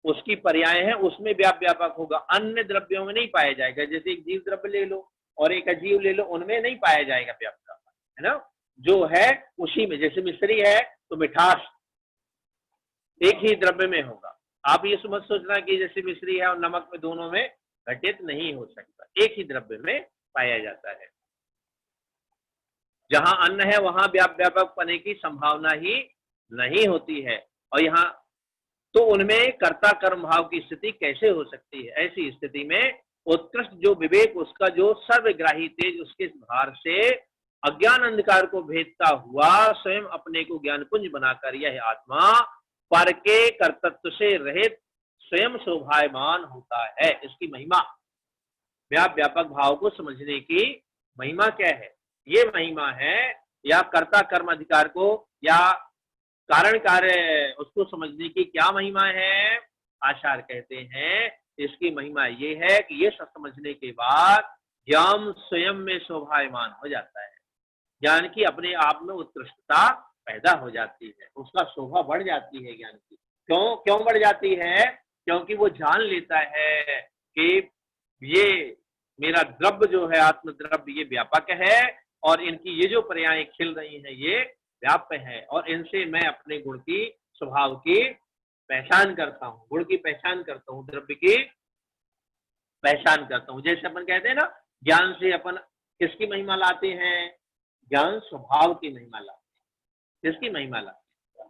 उसकी पर्याय है, उसमें व्यापक होगा, अन्य द्रव्यों में नहीं पाया जाएगा। जैसे एक जीव द्रव्य ले लो और एक अजीव ले लो, उनमें नहीं पाया जाएगा व्यापक, है ना। जो है उसी में, जैसे मिश्री है तो मिठास एक ही द्रव्य में होगा। आप ये समझ सोचना कि जैसे मिश्री है और नमक में, दोनों में घटित नहीं हो सकता, एक ही द्रव्य में पाया जाता है। जहां अन्न है वहां व्यापक पने की संभावना ही नहीं होती है, और यहाँ तो उनमें कर्ता कर्म भाव की स्थिति कैसे हो सकती है। ऐसी स्थिति में उत्कृष्ट जो विवेक, उसका जो सर्वग्राही तेज, उसके भार से अज्ञान अंधकार को भेदता हुआ स्वयं अपने को ज्ञान पुंज बनाकर यह आत्मा पर के कर्तृत्व से रहित स्वयं शोभायमान होता है। इसकी महिमा, व्यापक भाव को समझने की महिमा क्या है, ये महिमा है, या कर्ता कर्म अधिकार को या कारण कार्य उसको समझने की क्या महिमा है। आचार्य कहते हैं इसकी महिमा ये है कि ये सब समझने के बाद ज्ञान स्वयं में शोभायमान हो जाता है, ज्ञान की अपने आप में उत्कृष्टता पैदा हो जाती है, उसका शोभा बढ़ जाती है ज्ञान की। क्यों बढ़ जाती है? क्योंकि वो जान लेता है कि ये मेरा द्रव्य जो है, आत्म द्रव्य, ये व्यापक है और इनकी ये जो पर्याय खिल रही हैं ये व्याप्य है, और इनसे मैं अपने गुण की स्वभाव की पहचान करता हूँ, गुण की पहचान करता हूँ, द्रव्य की पहचान करता हूँ। जैसे अपन कहते हैं ना, ज्ञान से अपन किसकी महिमा लाते हैं? ज्ञान स्वभाव की महिमा लाते हैं। किसकी महिमा लाते हैं?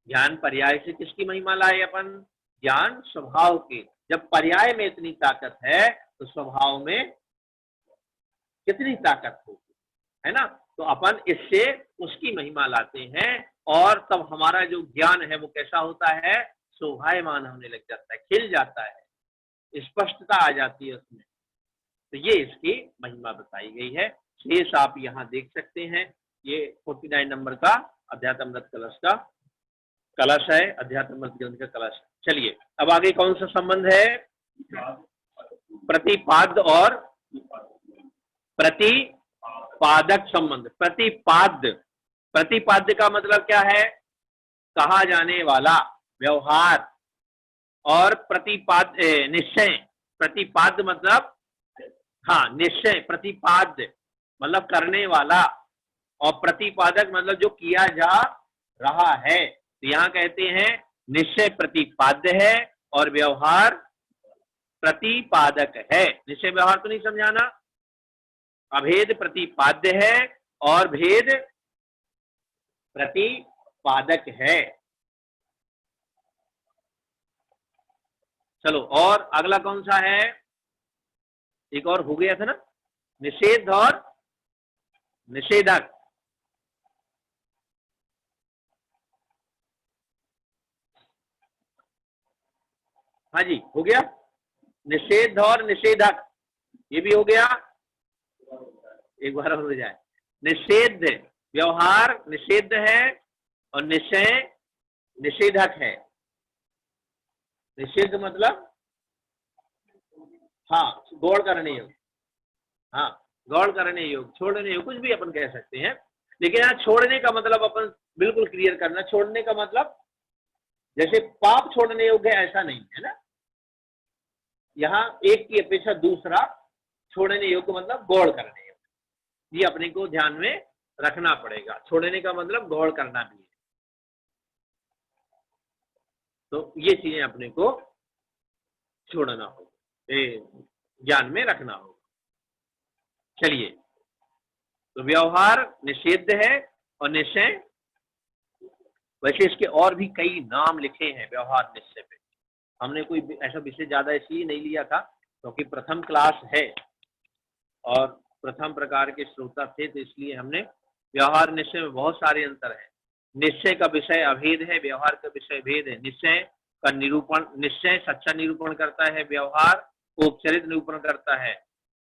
ज्ञान पर्याय से किसकी महिमा लाए अपन? ज्ञान स्वभाव की। जब पर्याय में इतनी ताकत है तो स्वभाव में कितनी ताकत होगी, है ना? तो अपन इससे उसकी महिमा लाते हैं और तब हमारा जो ज्ञान है वो कैसा होता है? शोभायमान होने लग जाता है, खिल जाता है, स्पष्टता आ जाती है उसमें। तो ये इसकी महिमा बताई गई है। शेष आप यहाँ देख सकते हैं, ये 49 नंबर का अध्यात्मृत कलश का कलश है, अध्यात्मृत ग्रंथ का कलश है। चलिए अब आगे कौन सा संबंध है? प्रतिपाद्य और प्रतिपादक संबंध। प्रतिपाद्य, प्रतिपाद्य का मतलब क्या है? कहा जाने वाला, व्यवहार। और प्रतिपाद्य निश्चय। प्रतिपाद्य मतलब हाँ निश्चय, प्रतिपाद्य मतलब करने वाला, और प्रतिपादक मतलब जो किया जा रहा है। तो यहाँ कहते हैं निश्चय प्रतिपाद्य है और व्यवहार प्रतिपादक है। निश्चय व्यवहार तो नहीं समझाना, अभेद प्रतिपाद्य है और भेद प्रतिपादक है। चलो और अगला कौन सा है? एक और हो गया था ना, निषेध और निषेधक। हाँ जी हो गया, निषेध और निषेधक, ये भी हो गया। एक बार हो जाए, निषेध व्यवहार निषेध है और निश्चय निषेधक है। निषेध मतलब हाँ गौड़ करने योग, हाँ गौड़ करने योग, छोड़ने योग, कुछ भी अपन कह सकते हैं। लेकिन यहाँ छोड़ने का मतलब अपन बिल्कुल क्लियर करना, छोड़ने का मतलब जैसे पाप छोड़ने योग्य है ऐसा नहीं है ना, यहाँ एक की अपेक्षा दूसरा छोड़ने योग्य मतलब गौड़ करने योग्य, ये अपने को ध्यान में रखना पड़ेगा। छोड़ने का मतलब गौड़ करना भी है, तो ये चीजें अपने को छोड़ना होगा, ज्ञान में रखना होगा। चलिए तो व्यवहार निषेध है और निश्चय, वैसे इसके और भी कई नाम लिखे हैं व्यवहार निश्चय पे। हमने कोई ऐसा विषय ज्यादा इसलिए नहीं लिया था क्योंकि प्रथम क्लास है और प्रथम प्रकार के श्रोता थे, तो इसलिए हमने व्यवहार निश्चय में बहुत सारे अंतर है। निश्चय का विषय अभेद है, व्यवहार का विषय भेद है। निश्चय का निरूपण, निश्चय सच्चा निरूपण करता है, व्यवहार औपचारिक निरूपण करता है।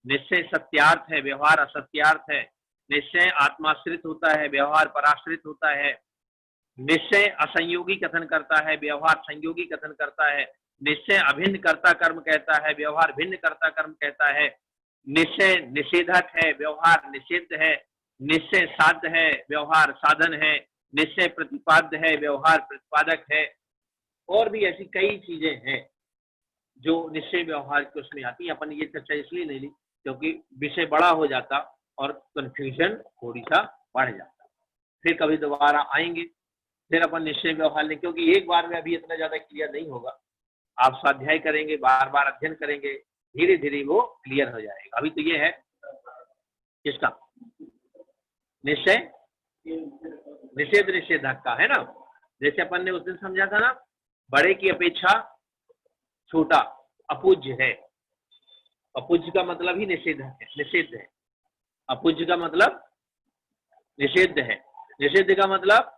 निश्चय सत्यार्थ है, व्यवहार असत्यार्थ है। निश्चय आत्माश्रित होता है, व्यवहार पराश्रित होता है। निश्चय असंयोगी कथन करता है, व्यवहार संयोगी कथन करता है। निश्चय अभिन्न कर्ता कर्म कहता है, व्यवहार भिन्न कर्ता कर्म कहता है। निश्चय निषेधक है, व्यवहार निषेध है। निश्चय साध्य है, व्यवहार साधन है। निश्चय प्रतिपाद्य है, व्यवहार प्रतिपादक है। और भी ऐसी कई चीजें हैं जो निश्चय व्यवहार के उसमें आती है। अपन ये चर्चा इसलिए नहीं ली क्योंकि विषय बड़ा हो जाता और कंफ्यूजन थोड़ी सा बढ़ जाता। फिर कभी दोबारा आएंगे, फिर अपन निश्चय व्यवहार लें, क्योंकि एक बार में अभी इतना ज्यादा क्लियर नहीं होगा। आप स्वाध्याय करेंगे, बार बार अध्ययन करेंगे, धीरे धीरे वो क्लियर हो जाएगा। अभी तो ये है किसका? निश्चय निषेध निषेधक का है ना। जैसे अपन ने उस दिन समझा था ना, बड़े की अपेक्षा छोटा अपूज्य है। अपूज्य का मतलब ही निषेध है, निषेध है। अपूज्य का मतलब निषेध है। निषेध का मतलब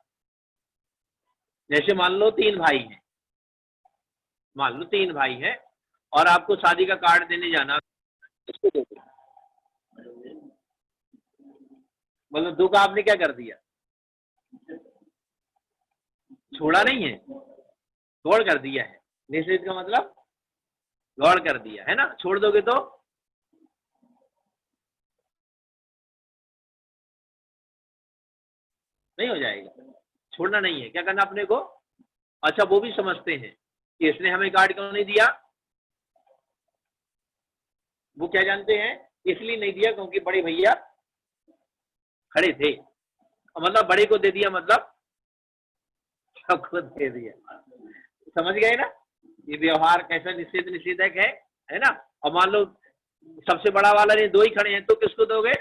जैसे मान लो तीन भाई हैं, मान लो तीन भाई हैं और आपको शादी का कार्ड देने जाना, किसको दोगे? मतलब दो का आपने क्या कर दिया? छोड़ा नहीं है, गौड़ कर दिया है। निषेध का मतलब गौड़ कर दिया है ना। छोड़ दोगे तो नहीं हो जाएगा। छोड़ना नहीं है, क्या करना अपने को? अच्छा वो भी समझते हैं कि इसने हमें कार्ड क्यों नहीं दिया। वो क्या जानते हैं, इसलिए नहीं दिया क्योंकि बड़े भैया खड़े थे, मतलब बड़े को दे दिया मतलब सबको दे दिया। समझ गए ना, ये व्यवहार कैसा निषेध निषेधक है ना। और मान लो सबसे बड़ा वाला ने 2 ही खड़े हैं तो किसको दोगे,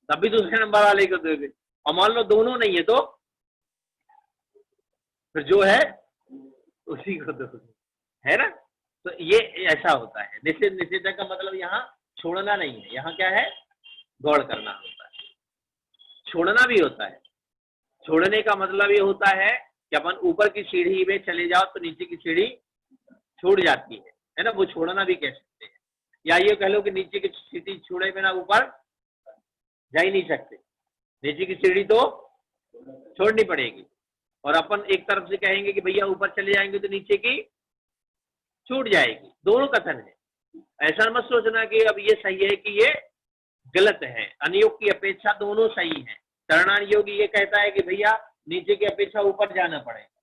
तब भी दूसरे नंबर वाले को दोगे। और मान लो दोनों नहीं है तो फिर जो है उसी को दोगे, है ना। तो ये ऐसा होता है। निषेध निषेधक का मतलब यहाँ छोड़ना नहीं है, यहाँ क्या है, गौड़ करना होता है। छोड़ना भी होता है। छोड़ने का मतलब ये होता है कि अपन ऊपर की सीढ़ी में चले जाओ तो नीचे की सीढ़ी छूट जाती है ना, वो छोड़ना भी कह सकते हैं। या ये कह लो कि नीचे की सीढ़ी छोड़े बिना ऊपर जा ही नहीं सकते, नीचे की सीढ़ी तो छोड़नी पड़ेगी। और अपन एक तरफ से कहेंगे कि भैया ऊपर चले जाएंगे तो नीचे की छूट जाएगी, दोनों कथन है। ऐसा मत सोचना कि अब ये सही है कि ये गलत है। अनियोग की अपेक्षा दोनों सही है। करणानुयोग ये कहता है कि भैया नीचे की अपेक्षा ऊपर जाना पड़ेगा,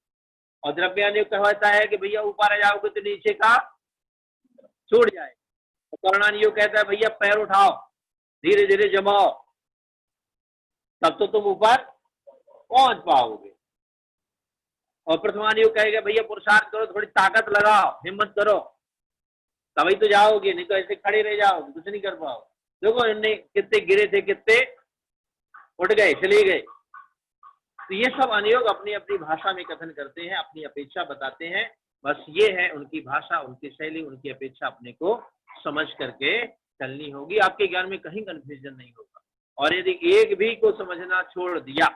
और द्रव्यानुयोग कहता है कि भैया ऊपर आ जाओगे तो नीचे का छूट जाएगा। तो करणानुयोग कहता है भैया पैर उठाओ, धीरे धीरे जमाओ, तब तो तुम ऊपर पहुंच पाओगे। और प्रथमानुयोग कहेगा भैया पुरुषार्थ करो, थोड़ी ताकत लगाओ, हिम्मत करो, तभी तो जाओगे, नहीं तो ऐसे खड़े रह जाओगे, कुछ नहीं कर पाओगे। देखो इनने कितने गिरे थे, कितने उठ गए, चले गए। तो ये सब अनुयोग अपनी अपनी भाषा में कथन करते हैं, अपनी अपेक्षा बताते हैं। बस ये है उनकी भाषा, उनकी शैली, उनकी अपेक्षा अपने को समझ करके चलनी होगी। आपके ज्ञान में कहीं कंफ्यूजन नहीं होगा। और यदि एक भी को समझना छोड़ दिया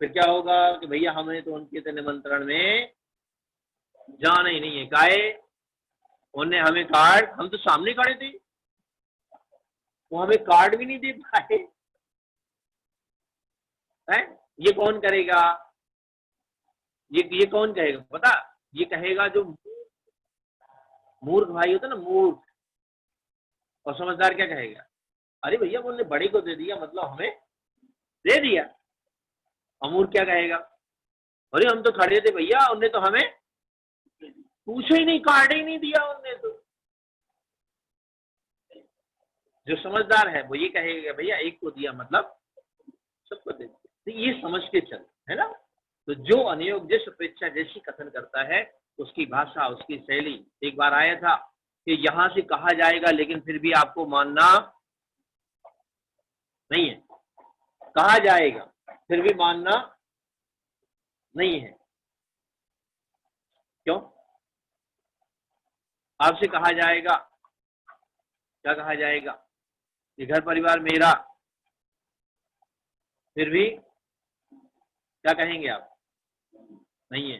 फिर क्या होगा कि भैया हमने तो उनके निमंत्रण में जाना ही नहीं है। काहे, उन्होंने हमें कार्ड, हम तो सामने खड़े थे, वो हमें कार्ड भी नहीं दे पाए है। ये कौन करेगा, ये कौन कहेगा पता, ये कहेगा जो मूर्ख भाई होता ना, मूर्ख। और समझदार क्या कहेगा, अरे भैया उन्होंने बड़े को दे दिया मतलब हमें दे दिया। और मूर्ख क्या कहेगा, अरे हम तो खड़े थे भैया, उनने तो हमें पूछा ही नहीं, कार्ड ही नहीं दिया उनने तो। जो समझदार है वो ये कहेगा भैया एक को दिया मतलब सबको दे दिया। तो ये समझ के चल, है ना। तो जो अनुयोग जिस अपेक्षा जैसी कथन करता है, उसकी भाषा, उसकी शैली। एक बार आया था कि यहां से कहा जाएगा लेकिन फिर भी आपको मानना नहीं है, कहा जाएगा फिर भी मानना नहीं है। क्यों, आपसे कहा जाएगा, क्या कहा जाएगा, ये घर परिवार मेरा, फिर भी क्या कहेंगे आप, नहीं है,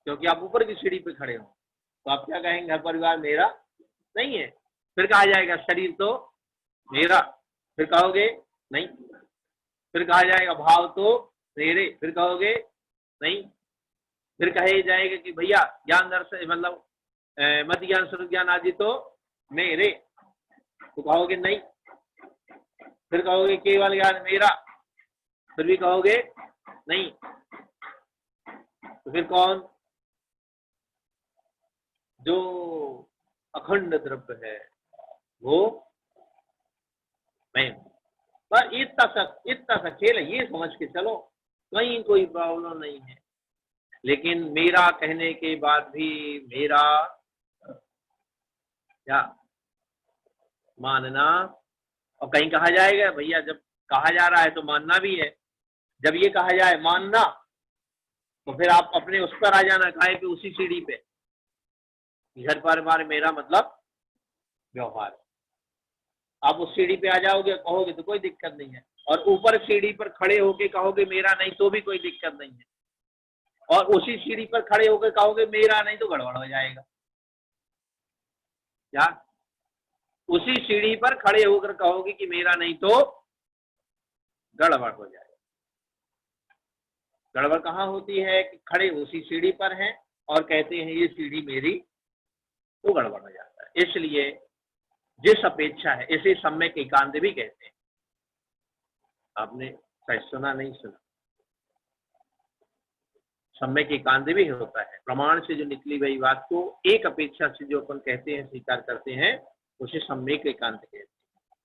क्योंकि आप ऊपर की सीढ़ी पे खड़े हो। तो आप क्या कहेंगे, घर परिवार मेरा नहीं है। फिर कहा जाएगा शरीर तो मेरा, फिर कहोगे नहीं। फिर कहा जाएगा भाव तो मेरे, फिर कहोगे नहीं। फिर कहे जाएगा कि भैया ज्ञान दर्शन मतलब मत ज्ञान स्वरूप ज्ञान आदि तो मेरे, तो कहोगे नहीं। फिर कहोगे केवल ज्ञान मेरा, फिर भी कहोगे नहीं। तो फिर कौन, जो अखंड द्रव्य है वो मैं। पर इतना सा खेल है, ये समझ के चलो, कहीं कोई प्रॉब्लम नहीं है। लेकिन मेरा कहने के बाद भी मेरा क्या मानना। और कहीं कहा जाएगा भैया, जब कहा जा रहा है तो मानना भी है। जब ये कहा जाए मानना तो फिर आप अपने उस पर आ जाना, काहे पे, उसी सीढ़ी पे। घर परिवार मेरा मतलब व्यवहार, आप उस सीढ़ी पे आ जाओगे, कहोगे तो कोई दिक्कत नहीं है। और ऊपर सीढ़ी पर खड़े होके कहोगे मेरा नहीं तो भी कोई दिक्कत नहीं है। और उसी सीढ़ी पर खड़े होकर कहोगे मेरा नहीं तो गड़बड़ हो जाएगा। क्या, उसी सीढ़ी पर खड़े होकर कहोगे कि मेरा नहीं तो गड़बड़ हो जाएगा। गड़बड़ कहाँ होती है कि खड़े उसी सीढ़ी पर हैं और कहते हैं ये सीढ़ी मेरी, तो गड़बड़ हो जाता है। इसलिए जिस अपेक्षा है, इसे सम्यक एकांत भी कहते हैं। आपने शायद सुना, नहीं सुना, सम्यक एकांत भी होता है। प्रमाण से जो निकली गई बात को एक अपेक्षा से जो अपन कहते हैं, स्वीकार करते हैं, उसे सम्यक एकांत कहते हैं।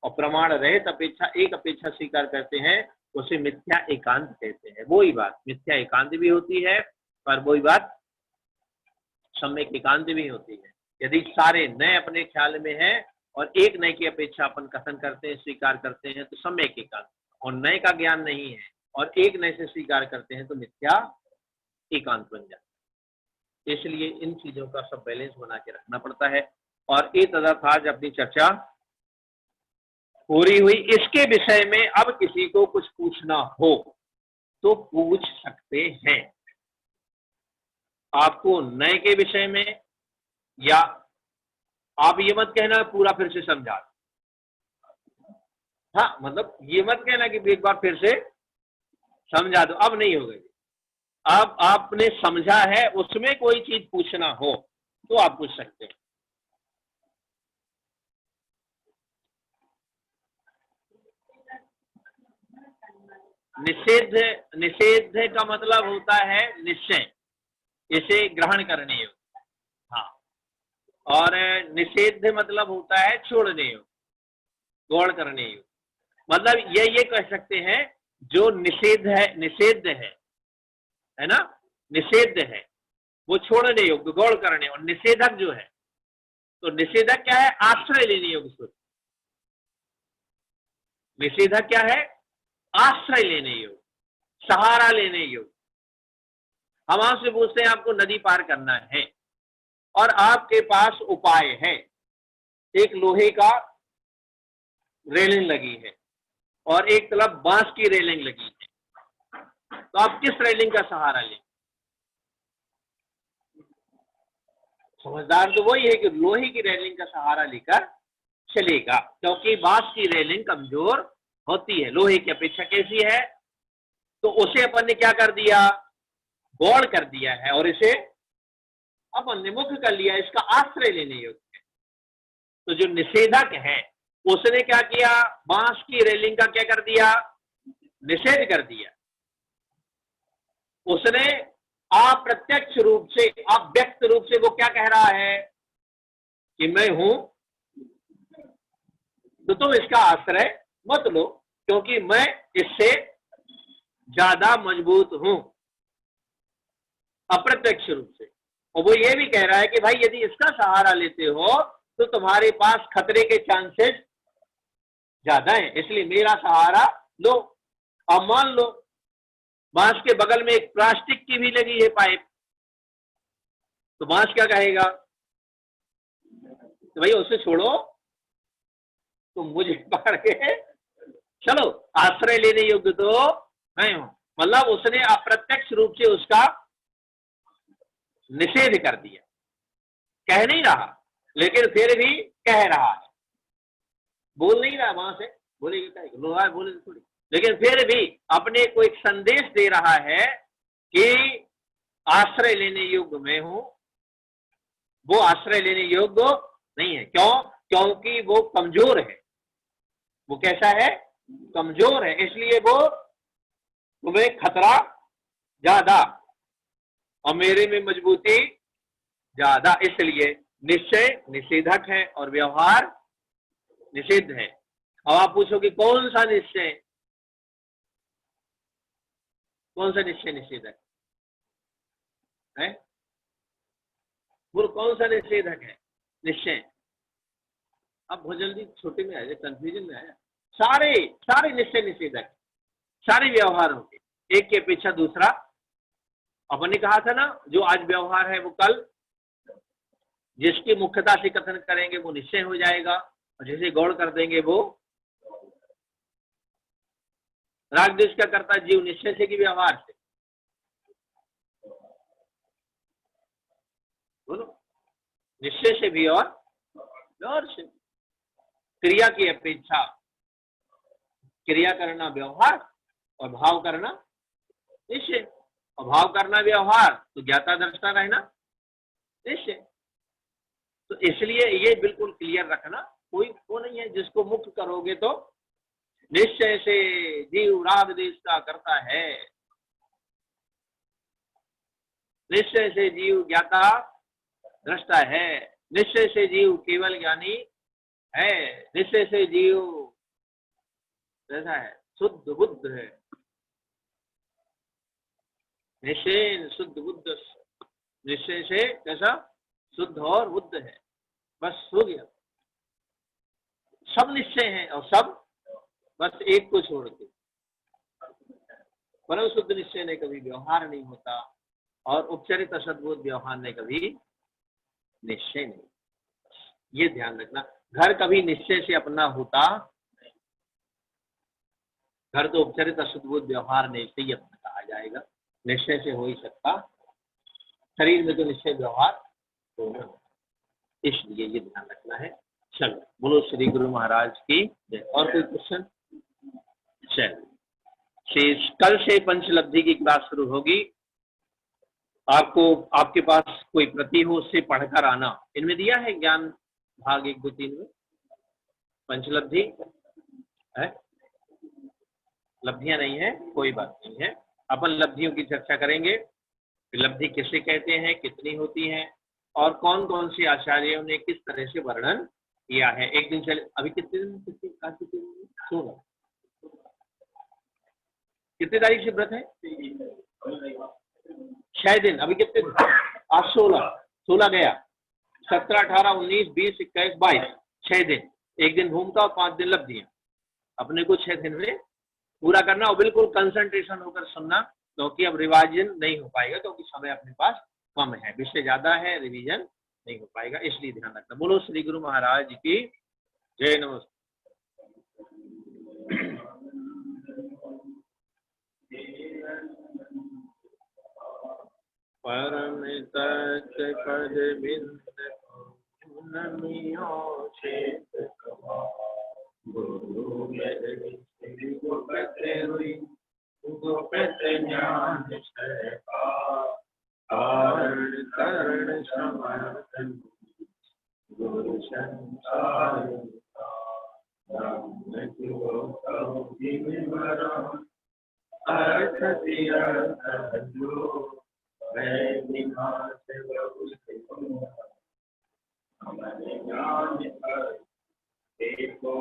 और प्रमाण रहित अपेक्षा एक अपेक्षा स्वीकार करते हैं, उसे मिथ्या एकांत कहते हैं। वही बात मिथ्या एकांत भी होती है और वही बात सम्यक एकांत भी होती है। यदि सारे नए अपने ख्याल में है और एक नए की अपेक्षा अपन कथन करते हैं, स्वीकार करते हैं, तो सम्यक एकांत, और नए का ज्ञान नहीं है और एक नए से स्वीकार करते हैं तो मिथ्या एकांत बन जाता है। इसलिए इन चीजों का सब बैलेंस बना के रखना पड़ता है। और ये तदर्थ आज अपनी चर्चा पूरी हुई। इसके विषय में अब किसी को कुछ पूछना हो तो पूछ सकते हैं। आपको नए के विषय में, या आप ये मत कहना पूरा फिर से समझा, हाँ मतलब ये मत कहना कि एक बार फिर से समझा दो, अब नहीं होगा। अब आपने समझा है, उसमें कोई चीज पूछना हो तो आप पूछ सकते हैं। निषेध, निषेध का मतलब होता है निश्चय, इसे ग्रहण करने योग्य। हाँ, और निषेध मतलब होता है छोड़ने योग्य, गौण करने योग्य। मतलब ये कह सकते हैं जो निषेध है ना, निषेध है वो छोड़ने योग्य, गौण करने, और निषेधक जो है, तो निषेधक क्या है, आश्रय लेने योग्य। निषेधक क्या है, आश्रय लेने योग्य, सहारा लेने योग्य। हम आपसे पूछते हैं आपको नदी पार करना है और आपके पास उपाय है, एक लोहे का रेलिंग लगी है और एक तरफ बांस की रेलिंग लगी है, तो आप किस रेलिंग का सहारा लें? समझदार तो वही है कि लोहे की रेलिंग का सहारा लेकर चलेगा, क्योंकि बांस की रेलिंग कमजोर होती है, लोहे की अपेक्षा कैसी है, तो उसे अपन ने क्या कर दिया, गौण कर दिया है और इसे अपन ने मुक्त कर लिया, इसका आश्रय लेने योग्य है। तो जो निषेधक है उसने क्या किया, बांस की रेलिंग का क्या कर दिया, निषेध कर दिया। उसने अप्रत्यक्ष रूप से, अव्यक्त रूप से वो क्या कह रहा है कि मैं हूं, तो तुम इसका आश्रय मत लो क्योंकि मैं इससे ज्यादा मजबूत हूं, अप्रत्यक्ष रूप से। और वो ये भी कह रहा है कि भाई यदि इसका सहारा लेते हो तो तुम्हारे पास खतरे के चांसेस ज्यादा है, इसलिए मेरा सहारा लो। अब मान लो बांस के बगल में एक प्लास्टिक की भी लगी है पाइप, तो बांस क्या कहेगा, तो भाई उसे छोड़ो, तो मुझे पकड़ के चलो, आश्रय लेने योग्य तो मैं हूं। मतलब उसने अप्रत्यक्ष रूप से उसका निषेध कर दिया, कह नहीं रहा लेकिन फिर भी कह रहा है, बोल नहीं रहा, वहां से बोलेगा लोहा बोले थोड़ी, लेकिन फिर भी अपने को एक संदेश दे रहा है कि आश्रय लेने योग्य मैं हूं, वो आश्रय लेने योग्य नहीं है। क्यों? क्योंकि वो कमजोर है। वो कैसा है, कमजोर है, इसलिए वो तुम्हें खतरा ज्यादा और मेरे में मजबूती ज्यादा, इसलिए निश्चय निषेधक है और व्यवहार निषिद्ध है। अब आप पूछोगे कौन सा निश्चय, कौन सा निश्चय निषेधक है, वो कौन सा निषेधक है निश्चय? अब बहुत जल्दी छोटे में आया, कंफ्यूजन में आया। सारे सारे निश्चय निषेधक, सारे व्यवहार होंगे, एक की अपेक्षा दूसरा। अपन ने कहा था ना, जो आज व्यवहार है वो कल जिसकी मुख्यता से कथन करेंगे वो निश्चय हो जाएगा, और जिसे गौण कर देंगे वो राग द्वेष क्या करता है, जीव निश्चय से कि व्यवहार से, बोलो, निश्चय से भी और व्यवहार से। क्रिया की अपेक्षा क्रिया करना व्यवहार और भाव करना निश्चय, और भाव करना व्यवहार, तो ज्ञाता दृष्टा रहना निश्चय। तो इसलिए ये बिल्कुल क्लियर रखना, कोई वो नहीं है जिसको मुक्त करोगे तो निश्चय से जीव राग द्वेष का करता है, निश्चय से जीव ज्ञाता दृष्टा है, निश्चय से जीव केवल ज्ञानी है, निश्चय से जीव कैसा है? शुद्ध बुद्ध है, निश्चय शुद्ध बुद्ध, निश्चय से कैसा? शुद्ध और बुद्ध है, बस हो गया। सब निश्चय है और सब बस एक को छोड़ के। परम शुद्ध निश्चय ने कभी व्यवहार नहीं होता और उपचरित असद्भुत व्यवहार ने कभी निश्चय नहीं। ये ध्यान रखना, घर कभी निश्चय से अपना होता, घर तो उपचरित असद्भुत व्यवहार ने से ही अपना कहा जाएगा, निश्चय से हो ही सकता। शरीर में तो निश्चय व्यवहार होना, इसलिए ये ध्यान रखना है। चलो बोलो श्री गुरु महाराज की जय। और कोई क्वेश्चन? चलो शेष कल से पंचलब्धि की क्लास शुरू होगी। आपको आपके पास कोई प्रति हो उससे पढ़कर आना। इनमें दिया है ज्ञान भाग 1, 2, 3 में पंचलब्धि है, लब्धियां नहीं है, कोई बात नहीं है। अपन लब्धियों की चर्चा करेंगे, लब्धि किसे कहते हैं, कितनी होती है और कौन कौन से आचार्यों ने किस तरह से वर्णन किया है। एक दिन चले, अभी कितने दिन, कितने तारीख से व्रत है? 6 दिन। अभी कितने दिन? आज 16 गया, 17, 18, 19, 20, 21, 22, 6 दिन। एक दिन भूमका और 5 दिन लब्धियां। अपने को 6 दिन में पूरा करना और बिल्कुल कंसंट्रेशन होकर सुनना, क्योंकि अब रिवाइजन नहीं हो पाएगा, क्योंकि समय अपने पास कम है, विषय ज्यादा है, रिवीजन नहीं हो पाएगा, इसलिए ध्यान रखना। बोलो श्री गुरु महाराज की जय। नमस्ते। परम तत्पद बिंद गुरु कर्ण समर्थन गुरु संसार अर्थ दिया हमारे ज्ञान पर देखो